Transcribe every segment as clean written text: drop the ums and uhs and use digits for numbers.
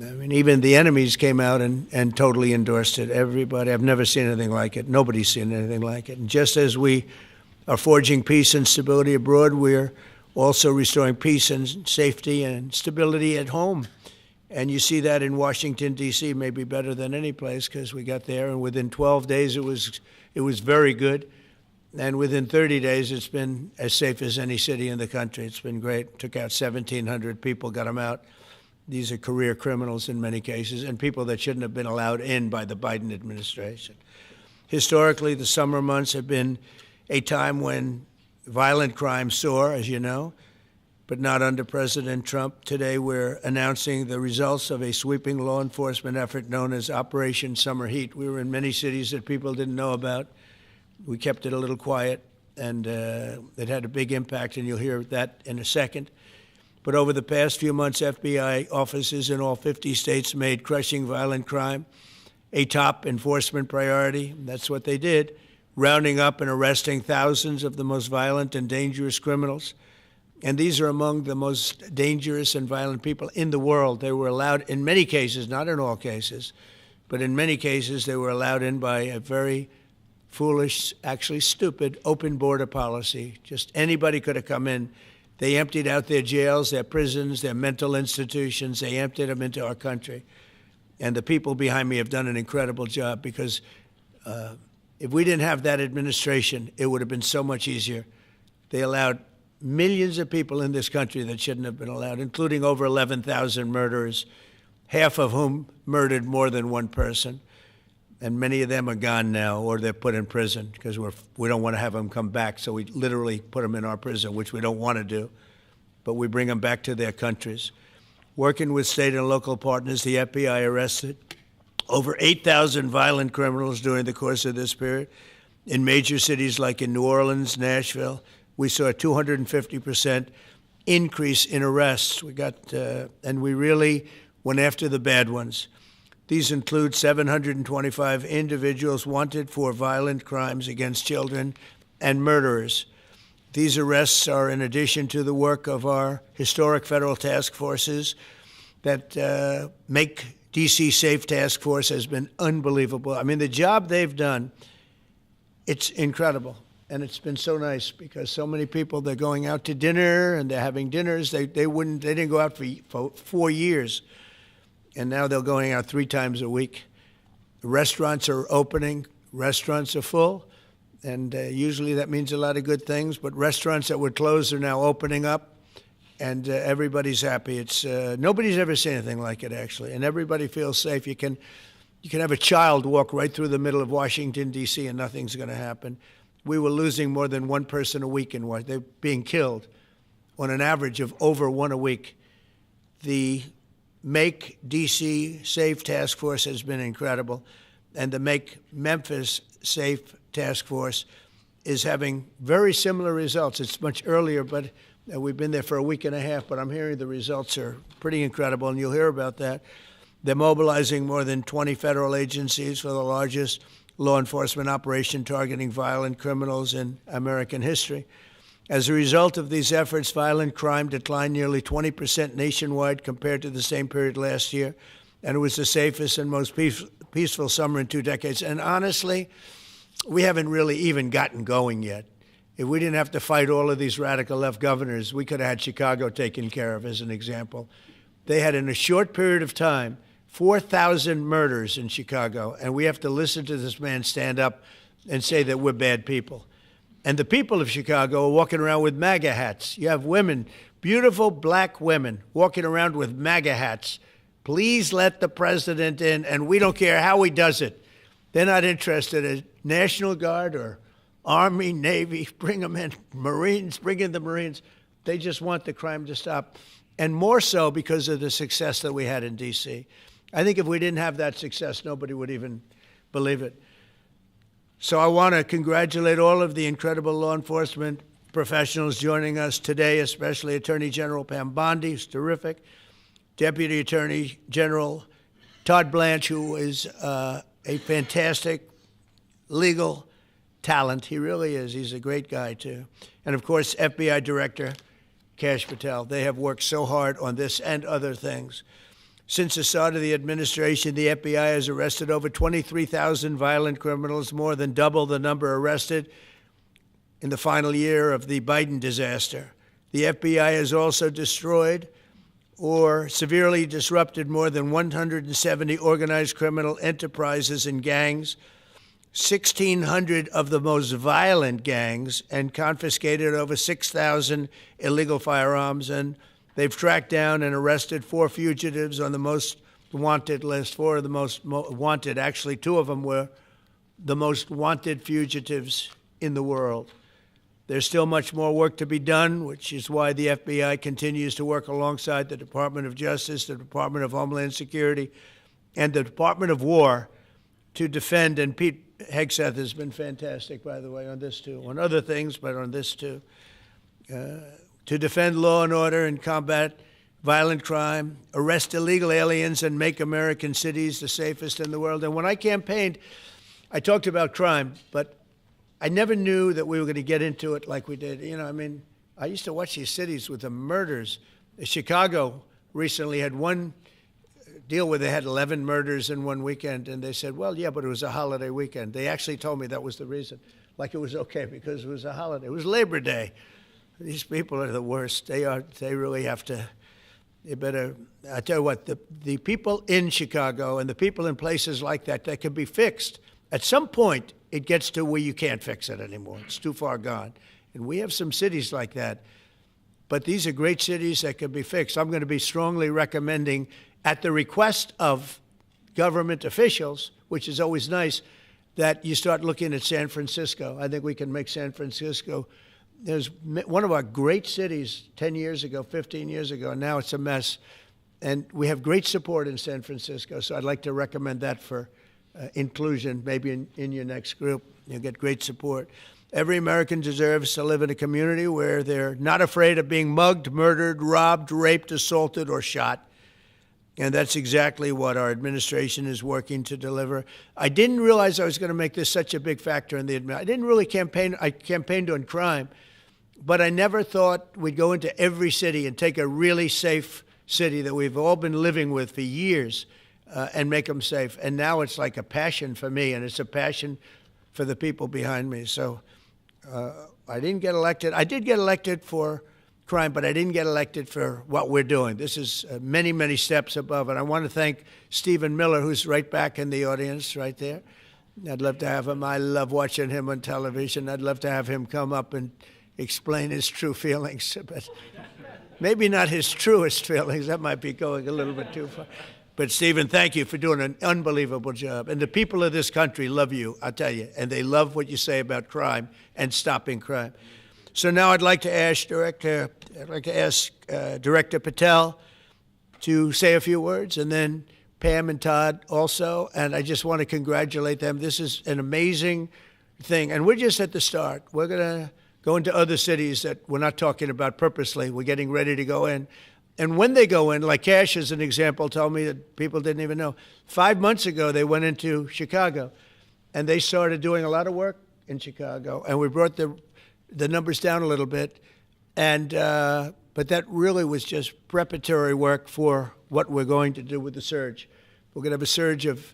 I mean, even the enemies came out and totally endorsed it. Everybody, I've never seen anything like it. Nobody's seen anything like it. And just as we are forging peace and stability abroad, we're also restoring peace and safety and stability at home. And you see that in Washington, D.C., maybe better than any place, because we got there, and within 12 days it was very good. And within 30 days, it's been as safe as any city in the country. It's been great. Took out 1,700 people, got them out. These are career criminals in many cases, and people that shouldn't have been allowed in by the Biden administration. Historically, the summer months have been a time when violent crime soar, as you know, but not under President Trump. Today, we're announcing the results of a sweeping law enforcement effort known as Operation Summer Heat. We were in many cities that people didn't know about. We kept it a little quiet, and it had a big impact, and you'll hear that in a second. But over the past few months, FBI offices in all 50 states made crushing violent crime a top enforcement priority. That's what they did, rounding up and arresting thousands of the most violent and dangerous criminals. And these are among the most dangerous and violent people in the world. They were allowed, in many cases, not in all cases, but in many cases, they were allowed in by a very foolish, actually stupid, open border policy. Just anybody could have come in. They emptied out their jails, their prisons, their mental institutions. They emptied them into our country. And the people behind me have done an incredible job, because if we didn't have that administration, it would have been so much easier. They allowed millions of people in this country that shouldn't have been allowed, including over 11,000 murderers, half of whom murdered more than one person. And many of them are gone now, or they're put in prison, because we don't want to have them come back. So we literally put them in our prison, which we don't want to do. But we bring them back to their countries. Working with state and local partners, the FBI arrested over 8,000 violent criminals during the course of this period. In major cities like in New Orleans, Nashville, we saw a 250% increase in arrests. And we really went after the bad ones. These include 725 individuals wanted for violent crimes against children and murderers. These arrests are in addition to the work of our historic federal task forces that Make D.C. Safe Task Force has been unbelievable. I mean, the job they've done, it's incredible. And it's been so nice, because so many people, they're going out to dinner and they're having dinners. They didn't go out for 4 years. And now they're going out 3 times a week. Restaurants are opening. Restaurants are full. And usually that means a lot of good things. But restaurants that were closed are now opening up. And everybody's happy. It's nobody's ever seen anything like it, actually. And everybody feels safe. You can have a child walk right through the middle of Washington, D.C., and nothing's going to happen. We were losing more than one person a week in Washington. They're being killed on an average of over one a week. The Make D.C. Safe Task Force has been incredible, and the Make Memphis Safe Task Force is having very similar results. It's much earlier, but we've been there for a week and a half, but I'm hearing the results are pretty incredible, and you'll hear about that. They're mobilizing more than 20 federal agencies for the largest law enforcement operation targeting violent criminals in American history. As a result of these efforts, violent crime declined nearly 20% nationwide compared to the same period last year, and it was the safest and most peaceful summer in 2 decades. And honestly, we haven't really even gotten going yet. If we didn't have to fight all of these radical left governors, we could have had Chicago taken care of, as an example. They had, in a short period of time, 4,000 murders in Chicago, and we have to listen to this man stand up and say that we're bad people. And the people of Chicago are walking around with MAGA hats. You have women, beautiful black women, walking around with MAGA hats. Please let the president in, and we don't care how he does it. They're not interested in National Guard or Army, Navy, bring them in. Marines, bring in the Marines. They just want the crime to stop. And more so because of the success that we had in D.C. I think if we didn't have that success, nobody would even believe it. So I want to congratulate all of the incredible law enforcement professionals joining us today, especially Attorney General Pam Bondi, who's terrific, Deputy Attorney General Todd Blanche, who is a fantastic legal talent. He really is. He's a great guy, too. And, of course, FBI Director Kash Patel. They have worked so hard on this and other things. Since the start of the administration, the FBI has arrested over 23,000 violent criminals, more than double the number arrested in the final year of the Biden disaster. The FBI has also destroyed or severely disrupted more than 170 organized criminal enterprises and gangs, 1,600 of the most violent gangs, and confiscated over 6,000 illegal firearms. And they've tracked down and arrested 4 fugitives on the most wanted list, 4 of the most wanted. Actually, 2 of them were the most wanted fugitives in the world. There's still much more work to be done, which is why the FBI continues to work alongside the Department of Justice, the Department of Homeland Security, and the Department of War to defend. And Pete Hegseth has been fantastic, by the way, on this too, on other things, but on this too, to defend law and order and combat violent crime, arrest illegal aliens, and make American cities the safest in the world. And when I campaigned, I talked about crime, but I never knew that we were going to get into it like we did. You know, I mean, I used to watch these cities with the murders. Chicago recently had one deal where they had 11 murders in one weekend, and they said, well, yeah, but it was a holiday weekend. They actually told me that was the reason, like it was okay because it was a holiday. It was Labor Day. These people are the worst. They really have to, they better, I tell you what, the people in Chicago and the people in places like that can be fixed. At some point, it gets to where you can't fix it anymore. It's too far gone. And we have some cities like that. But these are great cities that can be fixed. I'm going to be strongly recommending, at the request of government officials, which is always nice, that you start looking at San Francisco. I think we can make San Francisco. There's one of our great cities 10 years ago, 15 years ago, and now it's a mess. And we have great support in San Francisco, so I'd like to recommend that for inclusion, maybe in your next group. You'll get great support. Every American deserves to live in a community where they're not afraid of being mugged, murdered, robbed, raped, assaulted, or shot. And that's exactly what our administration is working to deliver. I didn't realize I was going to make this such a big factor in the administration. I didn't really campaign. I campaigned on crime, but I never thought we'd go into every city and take a really safe city that we've all been living with for years and make them safe. And now it's like a passion for me, and it's a passion for the people behind me. So I didn't get elected. I did get elected for crime, but I didn't get elected for what we're doing. This is many, many steps above. And I want to thank Stephen Miller, who's right back in the audience right there. I'd love to have him. I love watching him on television. I'd love to have him come up and explain his true feelings, but maybe not his truest feelings. That might be going a little bit too far. But, Stephen, thank you for doing an unbelievable job. And the people of this country love you, I'll tell you, and they love what you say about crime and stopping crime. So now I'd like to ask Director Patel to say a few words, and then Pam and Todd also. And I just want to congratulate them. This is an amazing thing. And we're just at the start. We're going to go into other cities that we're not talking about purposely. We're getting ready to go in. And when they go in, like Kash, as an example, told me that people didn't even know. 5 months ago, they went into Chicago, and they started doing a lot of work in Chicago. And we brought the numbers down a little bit. And but that really was just preparatory work for what we're going to do with the surge. We're going to have a surge of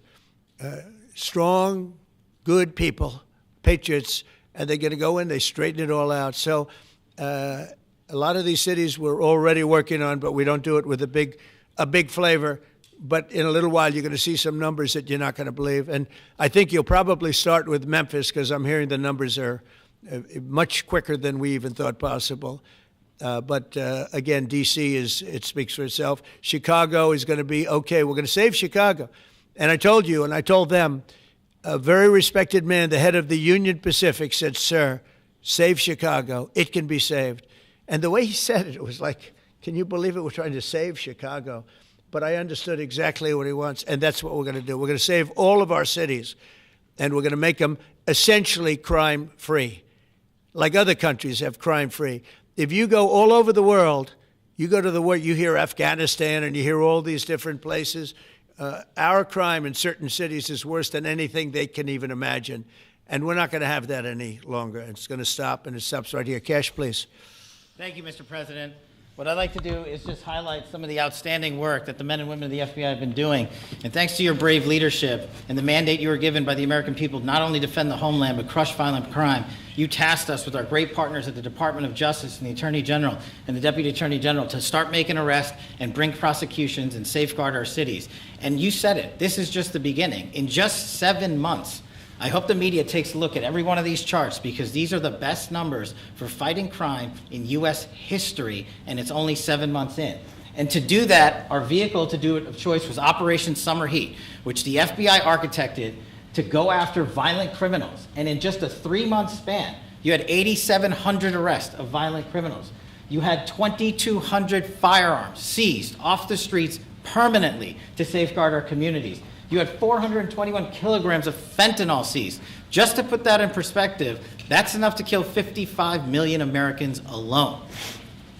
strong, good people, patriots, and they're going to go in, they straighten it all out. So a lot of these cities we're already working on, but we don't do it with a big flavor. But in a little while, you're going to see some numbers that you're not going to believe. And I think you'll probably start with Memphis, because I'm hearing the numbers are much quicker than we even thought possible. But again, D.C. it speaks for itself. Chicago is going to be okay. We're going to save Chicago. And I told you, and I told them, a very respected man, the head of the Union Pacific, said, "Sir, save Chicago. It can be saved." And the way he said it, it was like, can you believe it? We're trying to save Chicago. But I understood exactly what he wants, and that's what we're going to do. We're going to save all of our cities, and we're going to make them essentially crime-free, like other countries have crime-free. If you go all over the world, you go to the world, you hear Afghanistan and you hear all these different places. Our crime in certain cities is worse than anything they can even imagine. And we're not going to have that any longer. It's going to stop, and it stops right here. Kash, please. Thank you, Mr. President. What I'd like to do is just highlight some of the outstanding work that the men and women of the FBI have been doing. And thanks to your brave leadership and the mandate you were given by the American people to not only defend the homeland but crush violent crime, you tasked us with our great partners at the Department of Justice and the Attorney General and the Deputy Attorney General to start making arrests and bring prosecutions and safeguard our cities. And you said it, this is just the beginning. In just 7 months, I hope the media takes a look at every one of these charts because these are the best numbers for fighting crime in U.S. history, and it's only 7 months in. And to do that, our vehicle to do it of choice was Operation Summer Heat, which the FBI architected to go after violent criminals. And in just a 3-month span, you had 8,700 arrests of violent criminals. You had 2,200 firearms seized off the streets permanently to safeguard our communities. You had 421 kilograms of fentanyl seized. Just to put that in perspective, that's enough to kill 55 million Americans alone.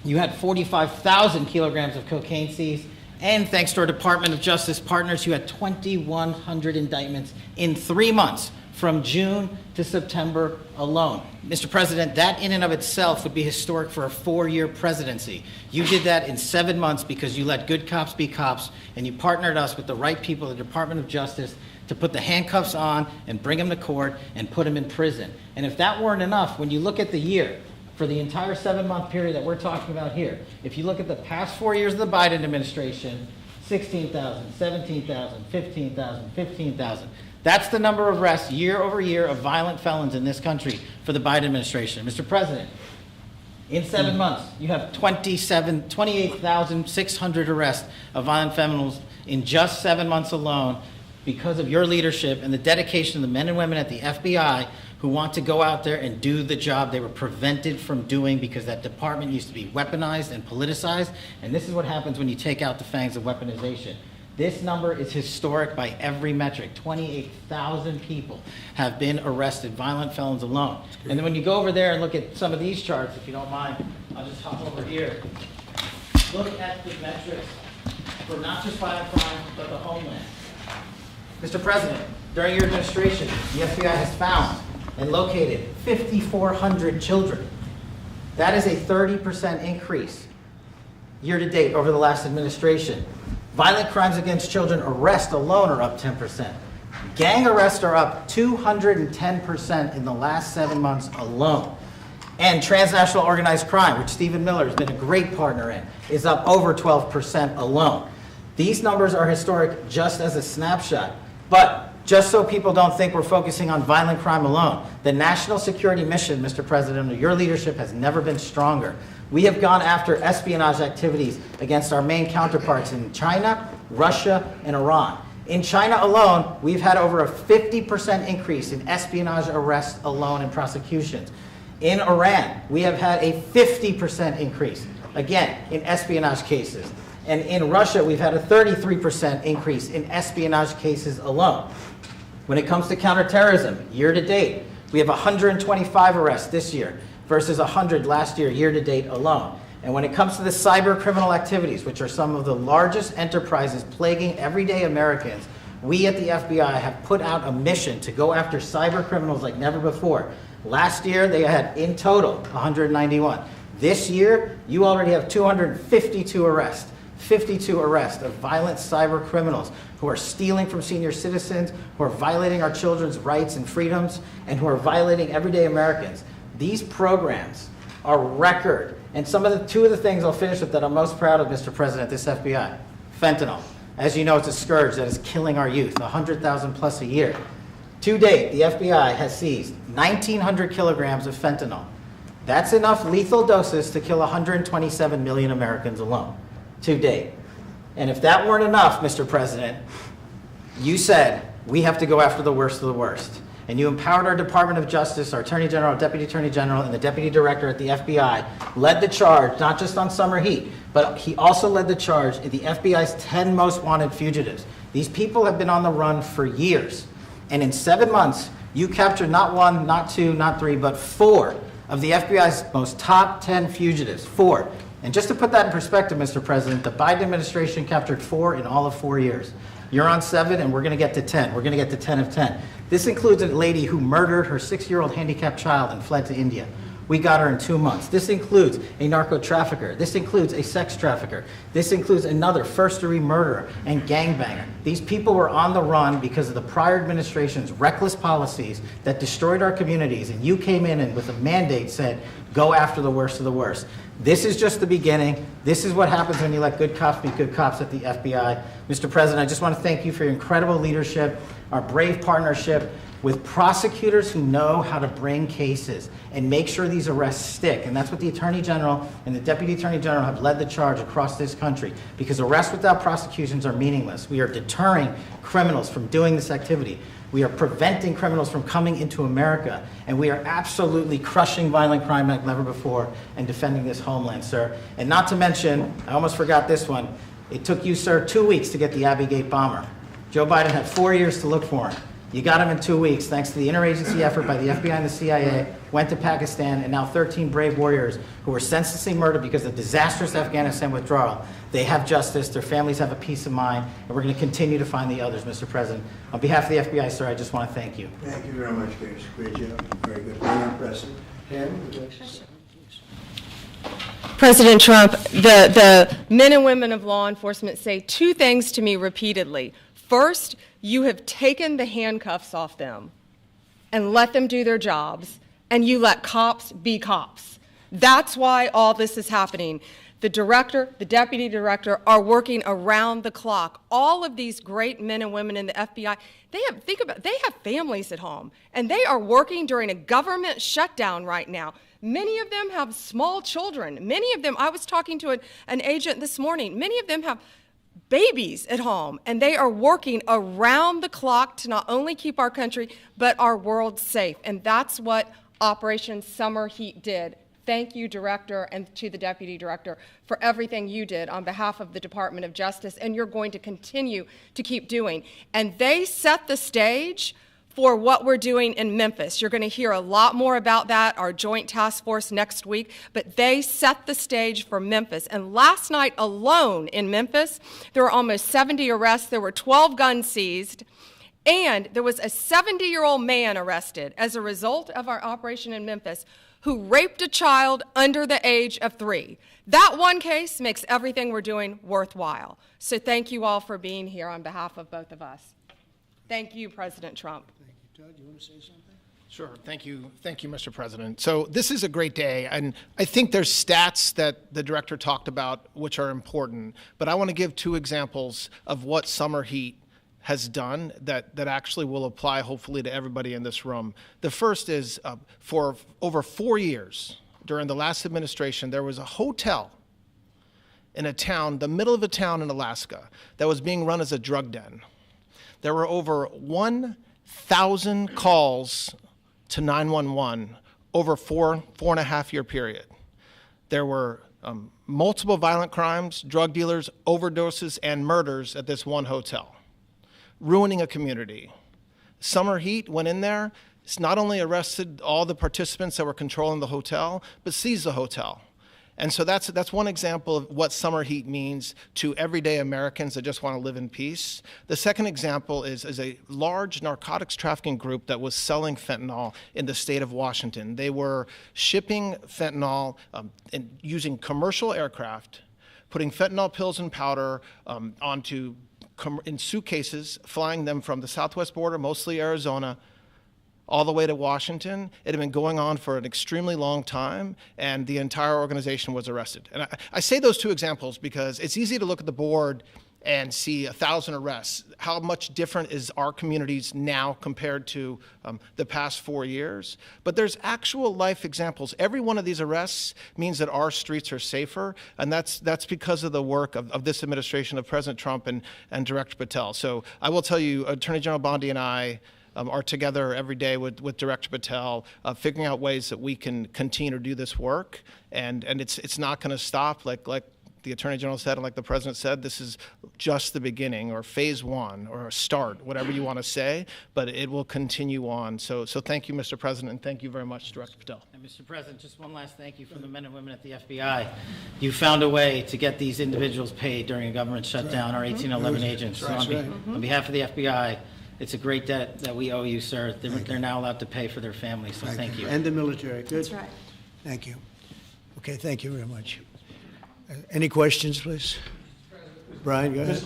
You had 45,000 kilograms of cocaine seized, and thanks to our Department of Justice partners, you had 2,100 indictments in 3 months, from June to September alone. Mr. President, that in and of itself would be historic for a 4-year presidency. You did that in 7 months because you let good cops be cops, and you partnered us with the right people at the Department of Justice to put the handcuffs on and bring them to court and put them in prison. And if that weren't enough, when you look at the year, for the entire 7-month period that we're talking about here, if you look at the past 4 years of the Biden administration, 16,000, 17,000, 15,000, 15,000. That's the number of arrests year over year of violent felons in this country for the Biden administration. Mr. President, in 7 months, you have 28,600 arrests of violent felons in just 7 months alone because of your leadership and the dedication of the men and women at the FBI who want to go out there and do the job they were prevented from doing because that department used to be weaponized and politicized. And this is what happens when you take out the fangs of weaponization. This number is historic by every metric. 28,000 people have been arrested, violent felons alone. And then when you go over there and look at some of these charts, if you don't mind, I'll just hop over here. Look at the metrics for not just violent crime, but the homeland. Mr. President, during your administration, the FBI has found and located 5,400 children. That is a 30% increase year to date over the last administration. Violent crimes against children arrests alone are up 10%. Gang arrests are up 210% in the last 7 months alone. And transnational organized crime, which Stephen Miller has been a great partner in, is up over 12% alone. These numbers are historic just as a snapshot. But just so people don't think we're focusing on violent crime alone, the national security mission, Mr. President, under your leadership has never been stronger. We have gone after espionage activities against our main counterparts in China, Russia, and Iran. In China alone, we've had over a 50% increase in espionage arrests alone and prosecutions. In Iran, we have had a 50% increase, again, in espionage cases. And in Russia, we've had a 33% increase in espionage cases alone. When it comes to counterterrorism, year to date, we have 125 arrests this year versus 100 last year, year to date alone. And when it comes to the cyber criminal activities, which are some of the largest enterprises plaguing everyday Americans, we at the FBI have put out a mission to go after cyber criminals like never before. Last year, they had in total 191. This year, you already have 252 arrests. 52 arrests of violent cyber criminals who are stealing from senior citizens, who are violating our children's rights and freedoms, and who are violating everyday Americans. These programs are record. And two of the things I'll finish with that I'm most proud of, Mr. President, this FBI. Fentanyl. As you know, it's a scourge that is killing our youth, 100,000 plus a year. To date, the FBI has seized 1,900 kilograms of fentanyl. That's enough lethal doses to kill 127 million Americans alone. To date. And if that weren't enough, Mr. President, you said we have to go after the worst of the worst. And you empowered our Department of Justice, our Attorney General, our Deputy Attorney General, and the Deputy Director at the FBI, led the charge, not just on Summer Heat, but he also led the charge in the FBI's 10 most wanted fugitives. These people have been on the run for years. And in 7 months, you captured not 1, not 2, not 3, but 4 of the FBI's most top 10 fugitives. 4. And just to put that in perspective, Mr. President, the Biden administration captured 4 in all of 4 years. You're on 7, and we're going to get to 10. We're going to get to 10 of 10. This includes a lady who murdered her 6-year-old handicapped child and fled to India. We got her in 2 months. This includes a narco trafficker. This includes a sex trafficker. This includes another first-degree murderer and gangbanger. These people were on the run because of the prior administration's reckless policies that destroyed our communities, and you came in and with a mandate said, go after the worst of the worst. This is just the beginning. This is what happens when you let good cops be good cops at the FBI. Mr. President, I just want to thank you for your incredible leadership, our brave partnership with prosecutors who know how to bring cases and make sure these arrests stick. And that's what the Attorney General and the Deputy Attorney General have led the charge across this country, because arrests without prosecutions are meaningless. We are deterring criminals from doing this activity. We are preventing criminals from coming into America, and we are absolutely crushing violent crime like never before and defending this homeland, sir. And not to mention, I almost forgot this one, it took you, sir, 2 weeks to get the Abbey Gate bomber. Joe Biden had 4 years to look for him. You got him in 2 weeks, thanks to the interagency effort by the FBI and the CIA, went to Pakistan, and now 13 brave warriors who were senselessly murdered because of the disastrous Afghanistan withdrawal. They have justice, their families have a peace of mind, and we're going to continue to find the others, Mr. President. On behalf of the FBI, sir, I just want to thank you. Thank you very much, Kash. Great job. Very good. Very impressive. Ken, would you like to say? President Trump, the men and women of law enforcement say two things to me repeatedly. First, you have taken the handcuffs off them and let them do their jobs, and you let cops be cops. That's why all this is happening. The director, the deputy director are working around the clock. All of these great men and women in the FBI, they have families at home, and they are working during a government shutdown right now. Many of them have small children. Many of them, I was talking to an agent this morning, many of them have babies at home, and they are working around the clock to not only keep our country, but our world safe. And that's what Operation Summer Heat did. Thank you, Director, and to the Deputy Director for everything you did on behalf of the Department of Justice, and you're going to continue to keep doing. And they set the stage for what we're doing in Memphis. You're going to hear a lot more about that, our joint task force next week, but they set the stage for Memphis. And last night alone in Memphis, there were almost 70 arrests, there were 12 guns seized, and there was a 70-year-old man arrested as a result of our operation in Memphis who raped a child under the age of 3. That one case makes everything we're doing worthwhile. So thank you all for being here on behalf of both of us. Thank you, President Trump. Todd, you want to say something? Sure. Thank you, Mr. President. So this is a great day, and I think there's stats that the director talked about which are important, but I want to give two examples of what Summer Heat has done that actually will apply hopefully to everybody in this room. The first is for over 4 years during the last administration, there was a hotel in a town, the middle of a town in Alaska, that was being run as a drug den. There were over 1,000 calls to 911 over four and a half year period. There were multiple violent crimes, drug dealers, overdoses, and murders at this one hotel, ruining a community. Summer Heat went in there, not only arrested all the participants that were controlling the hotel, but seized the hotel. And so that's one example of what Summer Heat means to everyday Americans that just want to live in peace. The second example is a large narcotics trafficking group that was selling fentanyl in the state of Washington. They were shipping fentanyl and using commercial aircraft, putting fentanyl pills and powder in suitcases, flying them from the southwest border, mostly Arizona, all the way to Washington. It had been going on for an extremely long time, and the entire organization was arrested. And I say those two examples because it's easy to look at the board and see 1,000 arrests. How much different is our communities now compared to the past 4 years? But there's actual life examples. Every one of these arrests means that our streets are safer, and that's because of the work of this administration, of President Trump and Director Patel. So I will tell you, Attorney General Bondi and I are together every day with Director Patel, figuring out ways that we can continue to do this work, and it's not going to stop. Like the Attorney General said, and like the President said, this is just the beginning, or phase one, or a start, whatever you want to say, but it will continue on. So thank you, Mr. President, and thank you very much, Director Patel. And Mr. President, just one last thank you from the men and women at the FBI. You found a way to get these individuals paid during a government shutdown, our 1811 agents. So on behalf of the FBI, it's a great debt that we owe you, sir. They're now allowed to pay for their families, so thank you. And the military. Good. That's right. Thank you. Okay, thank you very much. Any questions, please? Brian, go ahead.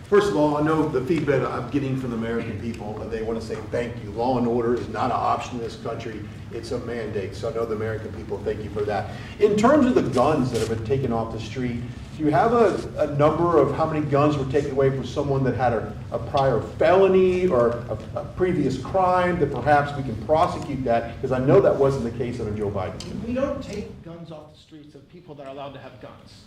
First of all, I know the feedback I'm getting from the American people, but they want to say thank you. Law and order is not an option in this country. It's a mandate. So I know the American people thank you for that. In terms of the guns that have been taken off the street, do you have a number of how many guns were taken away from someone that had a prior felony or a previous crime that perhaps we can prosecute that? Because I know that wasn't the case under Joe Biden. We don't take guns off the streets of people that are allowed to have guns.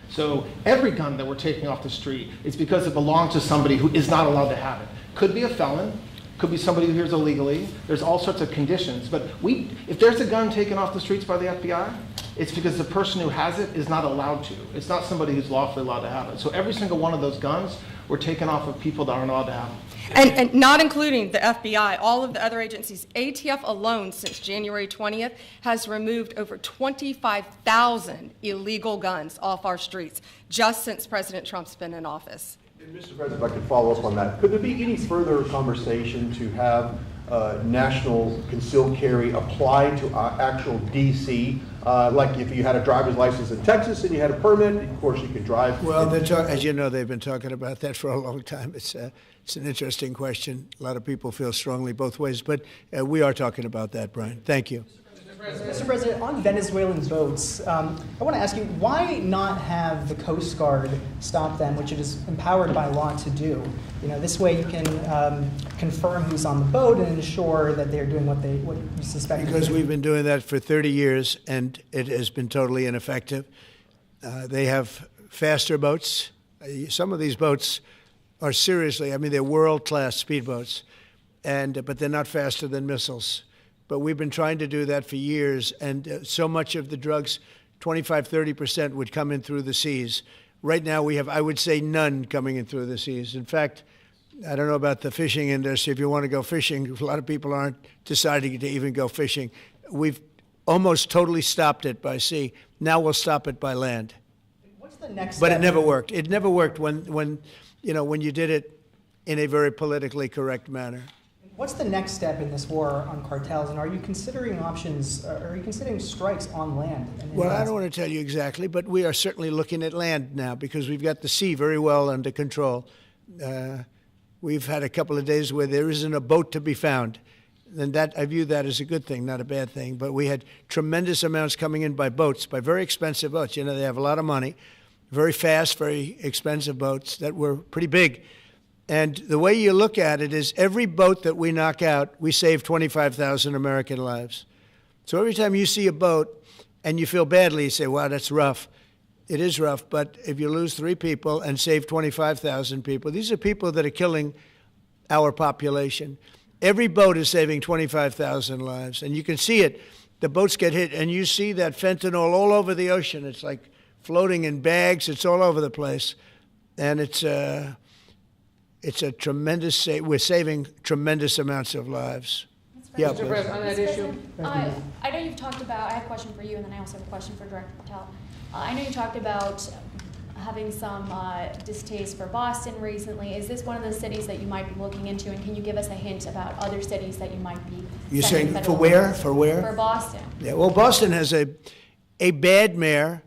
So every gun that we're taking off the street is because it belongs to somebody who is not allowed to have it. Could be a felon, could be somebody who hears illegally. There's all sorts of conditions. But if there's a gun taken off the streets by the FBI, it's because the person who has it is not allowed to. It's not somebody who's lawfully allowed to have it. So every single one of those guns were taken off of people that aren't allowed to have them. And not including the FBI, all of the other agencies. ATF alone, since January 20th, has removed over 25,000 illegal guns off our streets, just since President Trump's been in office. And Mr. President, if I could follow up on that, could there be any further conversation to have national concealed carry applied to actual DC? Like if you had a driver's license in Texas and you had a permit, of course you could drive. Well, as you know, they've been talking about that for a long time. It's an interesting question. A lot of people feel strongly both ways, but we are talking about that, Brian. Thank you. Mr. President, on Venezuelan boats, I want to ask you, why not have the Coast Guard stop them, which it is empowered by law to do? You know, this way you can confirm who's on the boat and ensure that they're doing what you suspect. Because we've been doing that for 30 years, and it has been totally ineffective. They have faster boats. Some of these boats are seriously, I mean, they're world-class speedboats, but they're not faster than missiles. But we've been trying to do that for years, and so much of the drugs, 25-30%, would come in through the seas. Right now we have, I would say, none coming in through the seas. In fact, I don't know about the fishing industry. If you want to go fishing, a lot of people aren't deciding to even go fishing. We've almost totally stopped it by sea. Now we'll stop it by land. What's the next But step? it never worked. It never worked when you did it in a very politically correct manner. What's the next step in this war on cartels, and are you considering options, are you considering strikes on land? Well, I don't want to tell you exactly, but we are certainly looking at land now because we've got the sea very well under control. We've had a couple of days where there isn't a boat to be found. And that, I view that as a good thing, not a bad thing. But we had tremendous amounts coming in by boats, by very expensive boats. You know, they have a lot of money, very fast, very expensive boats that were pretty big. And the way you look at it is every boat that we knock out, we save 25,000 American lives. So every time you see a boat and you feel badly, you say, wow, that's rough. It is rough, but if you lose 3 people and save 25,000 people, these are people that are killing our population. Every boat is saving 25,000 lives, and you can see it. The boats get hit, and you see that fentanyl all over the ocean. It's like floating in bags. It's all over the place, and it's a tremendous. We're saving tremendous amounts of lives. Yeah, Mr. please. President, on that issue. I know you've talked about, I have a question for you, and then I also have a question for Director Patel. I know you talked about having some distaste for Boston recently. Is this one of the cities that you might be looking into, and can you give us a hint about other cities that you might be You're sending saying for federal where? money? For where? For Boston. Yeah, well, Boston has a bad mayor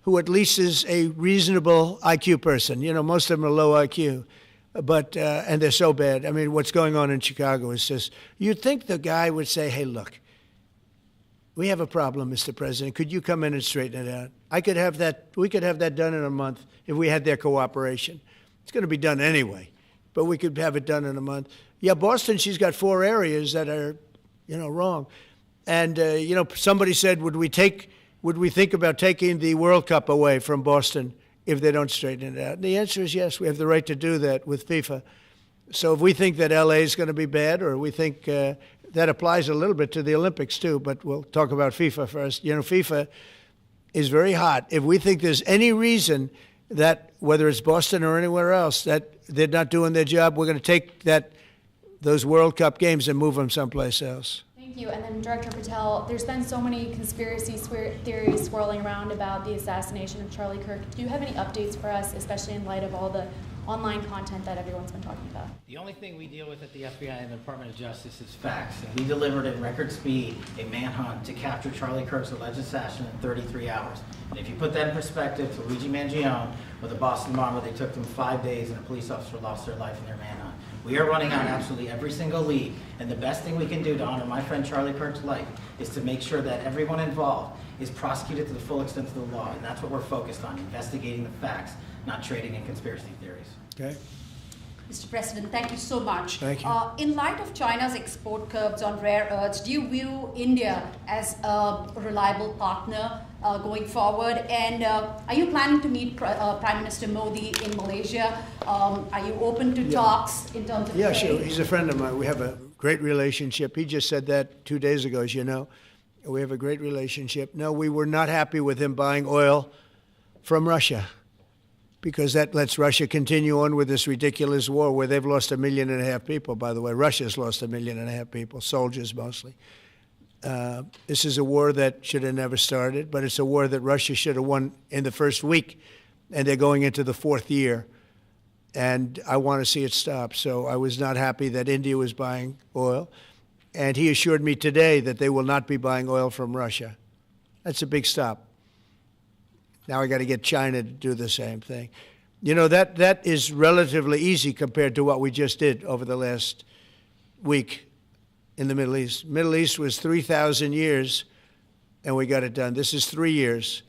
who at least is a reasonable IQ person. You know, most of them are low IQ. But, and they're so bad. I mean, what's going on in Chicago is just, you'd think the guy would say, hey, look, we have a problem, Mr. President. Could you come in and straighten it out? We could have that done in a month if we had their cooperation. It's going to be done anyway, but we could have it done in a month. Yeah, Boston, she's got 4 areas that are, wrong. And, somebody said, would we think about taking the World Cup away from Boston if they don't straighten it out? And the answer is yes. We have the right to do that with FIFA. So if we think that L.A. is going to be bad, or we think that applies a little bit to the Olympics too, but we'll talk about FIFA first. FIFA is very hot. If we think there's any reason that, whether it's Boston or anywhere else, that they're not doing their job, we're going to take those World Cup games and move them someplace else. Thank you. And then Director Patel, there's been so many conspiracy theories swirling around about the assassination of Charlie Kirk. Do you have any updates for us, especially in light of all the online content that everyone's been talking about? The only thing we deal with at the FBI and the Department of Justice is facts. And we delivered at record speed a manhunt to capture Charlie Kirk's alleged assassin in 33 hours. And if you put that in perspective to Luigi Mangione with the Boston bomber, they took them 5 days and a police officer lost their life in their manhunt. We are running on absolutely every single lead. And the best thing we can do to honor my friend Charlie Kirk's life is to make sure that everyone involved is prosecuted to the full extent of the law. And that's what we're focused on, investigating the facts, not trading in conspiracy theories. Okay? Mr. President, thank you so much. Thank you. In light of China's export curbs on rare earths, do you view India as a reliable partner going forward? And are you planning to meet Prime Minister Modi in Malaysia? Are you open to talks in terms of Yeah, trade? sure. He's a friend of mine. We have a great relationship. He just said that 2 days ago, as you know. We have a great relationship. No, we were not happy with him buying oil from Russia, because that lets Russia continue on with this ridiculous war where they've lost 1.5 million people, by the way. Russia's lost 1.5 million people, soldiers mostly. This is a war that should have never started, but it's a war that Russia should have won in the first week, and they're going into the 4th year. And I want to see it stop. So I was not happy that India was buying oil. And he assured me today that they will not be buying oil from Russia. That's a big stop. Now I got to get China to do the same thing. You know, that is relatively easy compared to what we just did over the last week in the Middle East. Middle East was 3,000 years, and we got it done. This is 3 years,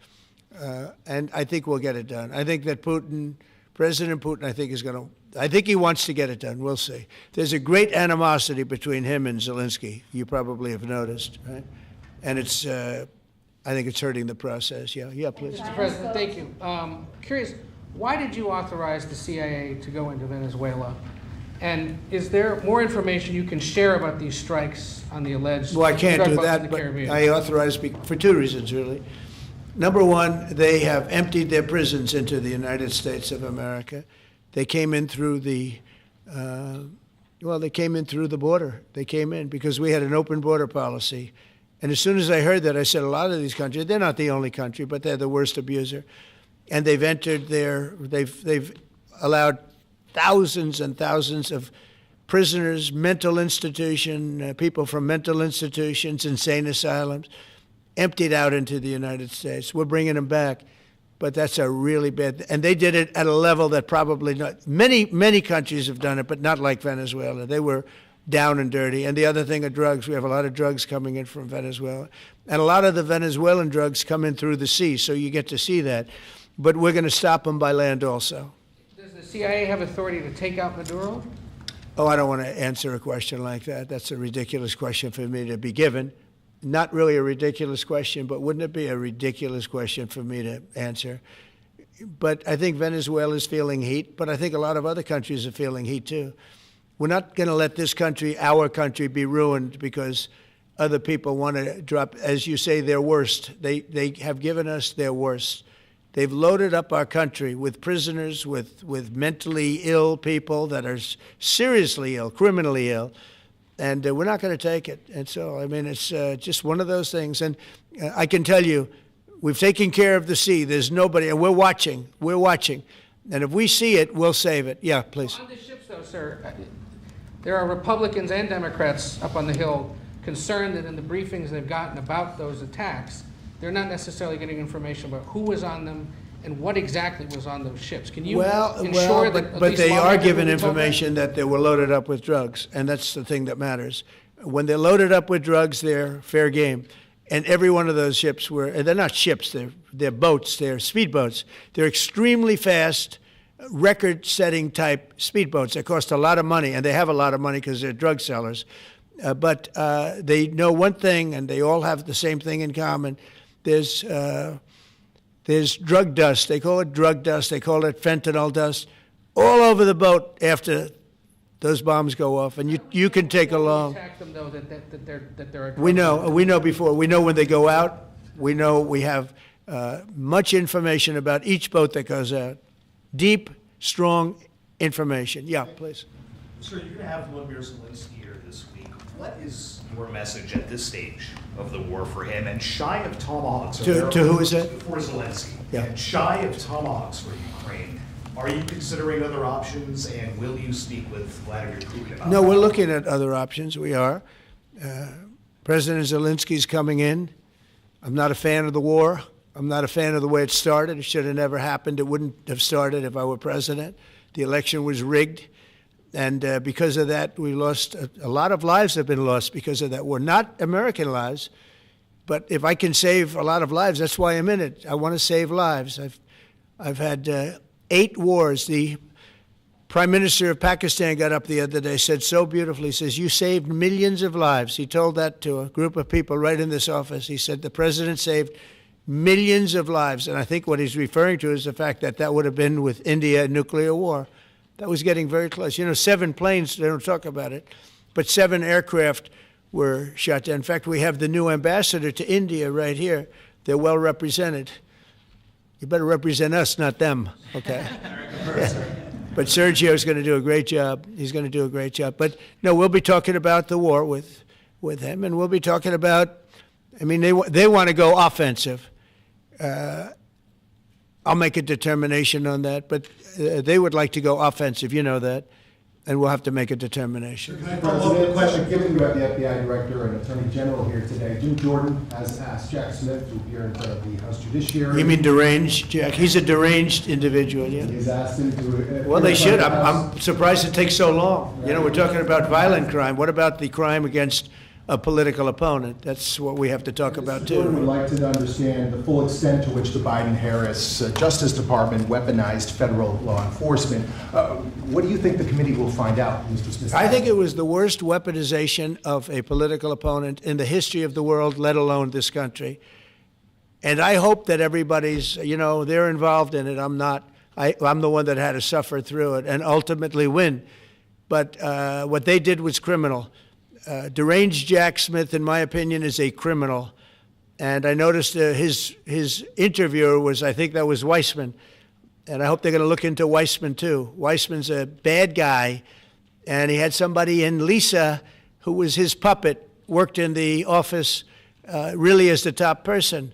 and I think we'll get it done. I think that President Putin, I think he wants to get it done. We'll see. There's a great animosity between him and Zelensky. You probably have noticed, right? And it's, I think it's hurting the process. Yeah, please. Mr. President, thank you. Curious, why did you authorize the CIA to go into Venezuela? And is there more information you can share about these strikes on the alleged Well, I can't drug do boats in that, the but Caribbean? I authorized for 2 reasons, really. Number one, they have emptied their prisons into the United States of America. They came in through the, they came in through the border. They came in because we had an open border policy. And as soon as I heard that, I said, a lot of these countries, they're not the only country, but they're the worst abuser. And they've entered they've allowed thousands and thousands of prisoners, mental institution, people from mental institutions, insane asylums, emptied out into the United States. We're bringing them back, but that's a really bad, and they did it at a level that probably not, many countries have done it, but not like Venezuela. They were down and dirty. And the other thing are drugs. We have a lot of drugs coming in from Venezuela. And a lot of the Venezuelan drugs come in through the sea, so you get to see that. But we're going to stop them by land also. Does the CIA have authority to take out Maduro? Oh, I don't want to answer a question like that. That's a ridiculous question for me to be given. Not really a ridiculous question, but wouldn't it be a ridiculous question for me to answer? But I think Venezuela is feeling heat, but I think a lot of other countries are feeling heat too. We're not going to let this country, our country, be ruined because other people want to drop, as you say, their worst. They have given us their worst. They've loaded up our country with prisoners, with mentally ill people that are seriously ill, criminally ill, and we're not going to take it. And so, I mean, it's just one of those things. And I can tell you, we've taken care of the sea. There's nobody, and we're watching. We're watching. And if we see it, we'll save it. Yeah, please. On the ships, though, sir, there are Republicans and Democrats up on the Hill concerned that in the briefings they've gotten about those attacks, they're not necessarily getting information about who was on them and what exactly was on those ships. Can you ensure that at but least they are lawmakers given will be told information that they were loaded up with drugs, and that's the thing that matters. When they're loaded up with drugs, they're fair game. And every one of those ships they're not ships, they're boats, they're speedboats. They're extremely fast, record-setting type speedboats. They cost a lot of money, and they have a lot of money because they're drug sellers. But they know one thing, and they all have the same thing in common. There's drug dust. They call it drug dust. They call it fentanyl dust all over the boat after those bombs go off. And you can take along. attack them, though, that there are We know before. We know when they go out. We know we have much information about each boat that goes out. Deep, strong information. Yeah, please. Sir, you're going to have Volodymyr Zelensky here this week. What is your message at this stage of the war for him? And shy of tomahawks, To who is that? For Zelensky. Yeah. And shy of tomahawks for Ukraine, Are you considering other options, and will you speak with Vladimir Putin about No, that? we're looking at other options. We are. President Zelensky's coming in. I'm not a fan of the war. I'm not a fan of the way it started. It should have never happened. It wouldn't have started if I were president. The election was rigged. And because of that, we lost a lot of lives have been lost because of that war. Not American lives, but if I can save a lot of lives, that's why I'm in it. I want to save lives. I've had 8 wars. The Prime Minister of Pakistan got up the other day, said so beautifully, he says, you saved millions of lives. He told that to a group of people right in this office. He said the president saved millions of lives. And I think what he's referring to is the fact that that would have been with India, a nuclear war. That was getting very close. 7 planes, they don't talk about it, but 7 aircraft were shot down. In fact, we have the new ambassador to India right here. They're well represented. You better represent us, not them, okay? Yeah. But Sergio's going to do a great job. He's going to do a great job. But no, we'll be talking about the war with him, and we'll be talking about, they want to go offensive. I'll make a determination on that, but they would like to go offensive, you know that, and we'll have to make a determination. Can I follow up with a question? Given you have the FBI Director and Attorney General here today, Jim Jordan has asked Jack Smith to appear in front of the House Judiciary. You mean deranged, Jack? He's a deranged individual, yeah. He's asked him to... Well, they should. I'm surprised it takes so long. We're talking about violent crime. What about the crime against a political opponent? That's what we have to talk about, too. Jordan would like to understand the full extent to which the Biden-Harris Justice Department weaponized federal law enforcement. What do you think the committee will find out, Mr. Smith? I think it was the worst weaponization of a political opponent in the history of the world, let alone this country. And I hope that everybody's, they're involved in it. I'm not. I'm the one that had to suffer through it and ultimately win. But what they did was criminal. Deranged Jack Smith, in my opinion, is a criminal. And I noticed his interviewer was, I think that was Weissman. And I hope they're going to look into Weissman, too. Weissman's a bad guy. And he had somebody in Lisa, who was his puppet, worked in the office really as the top person.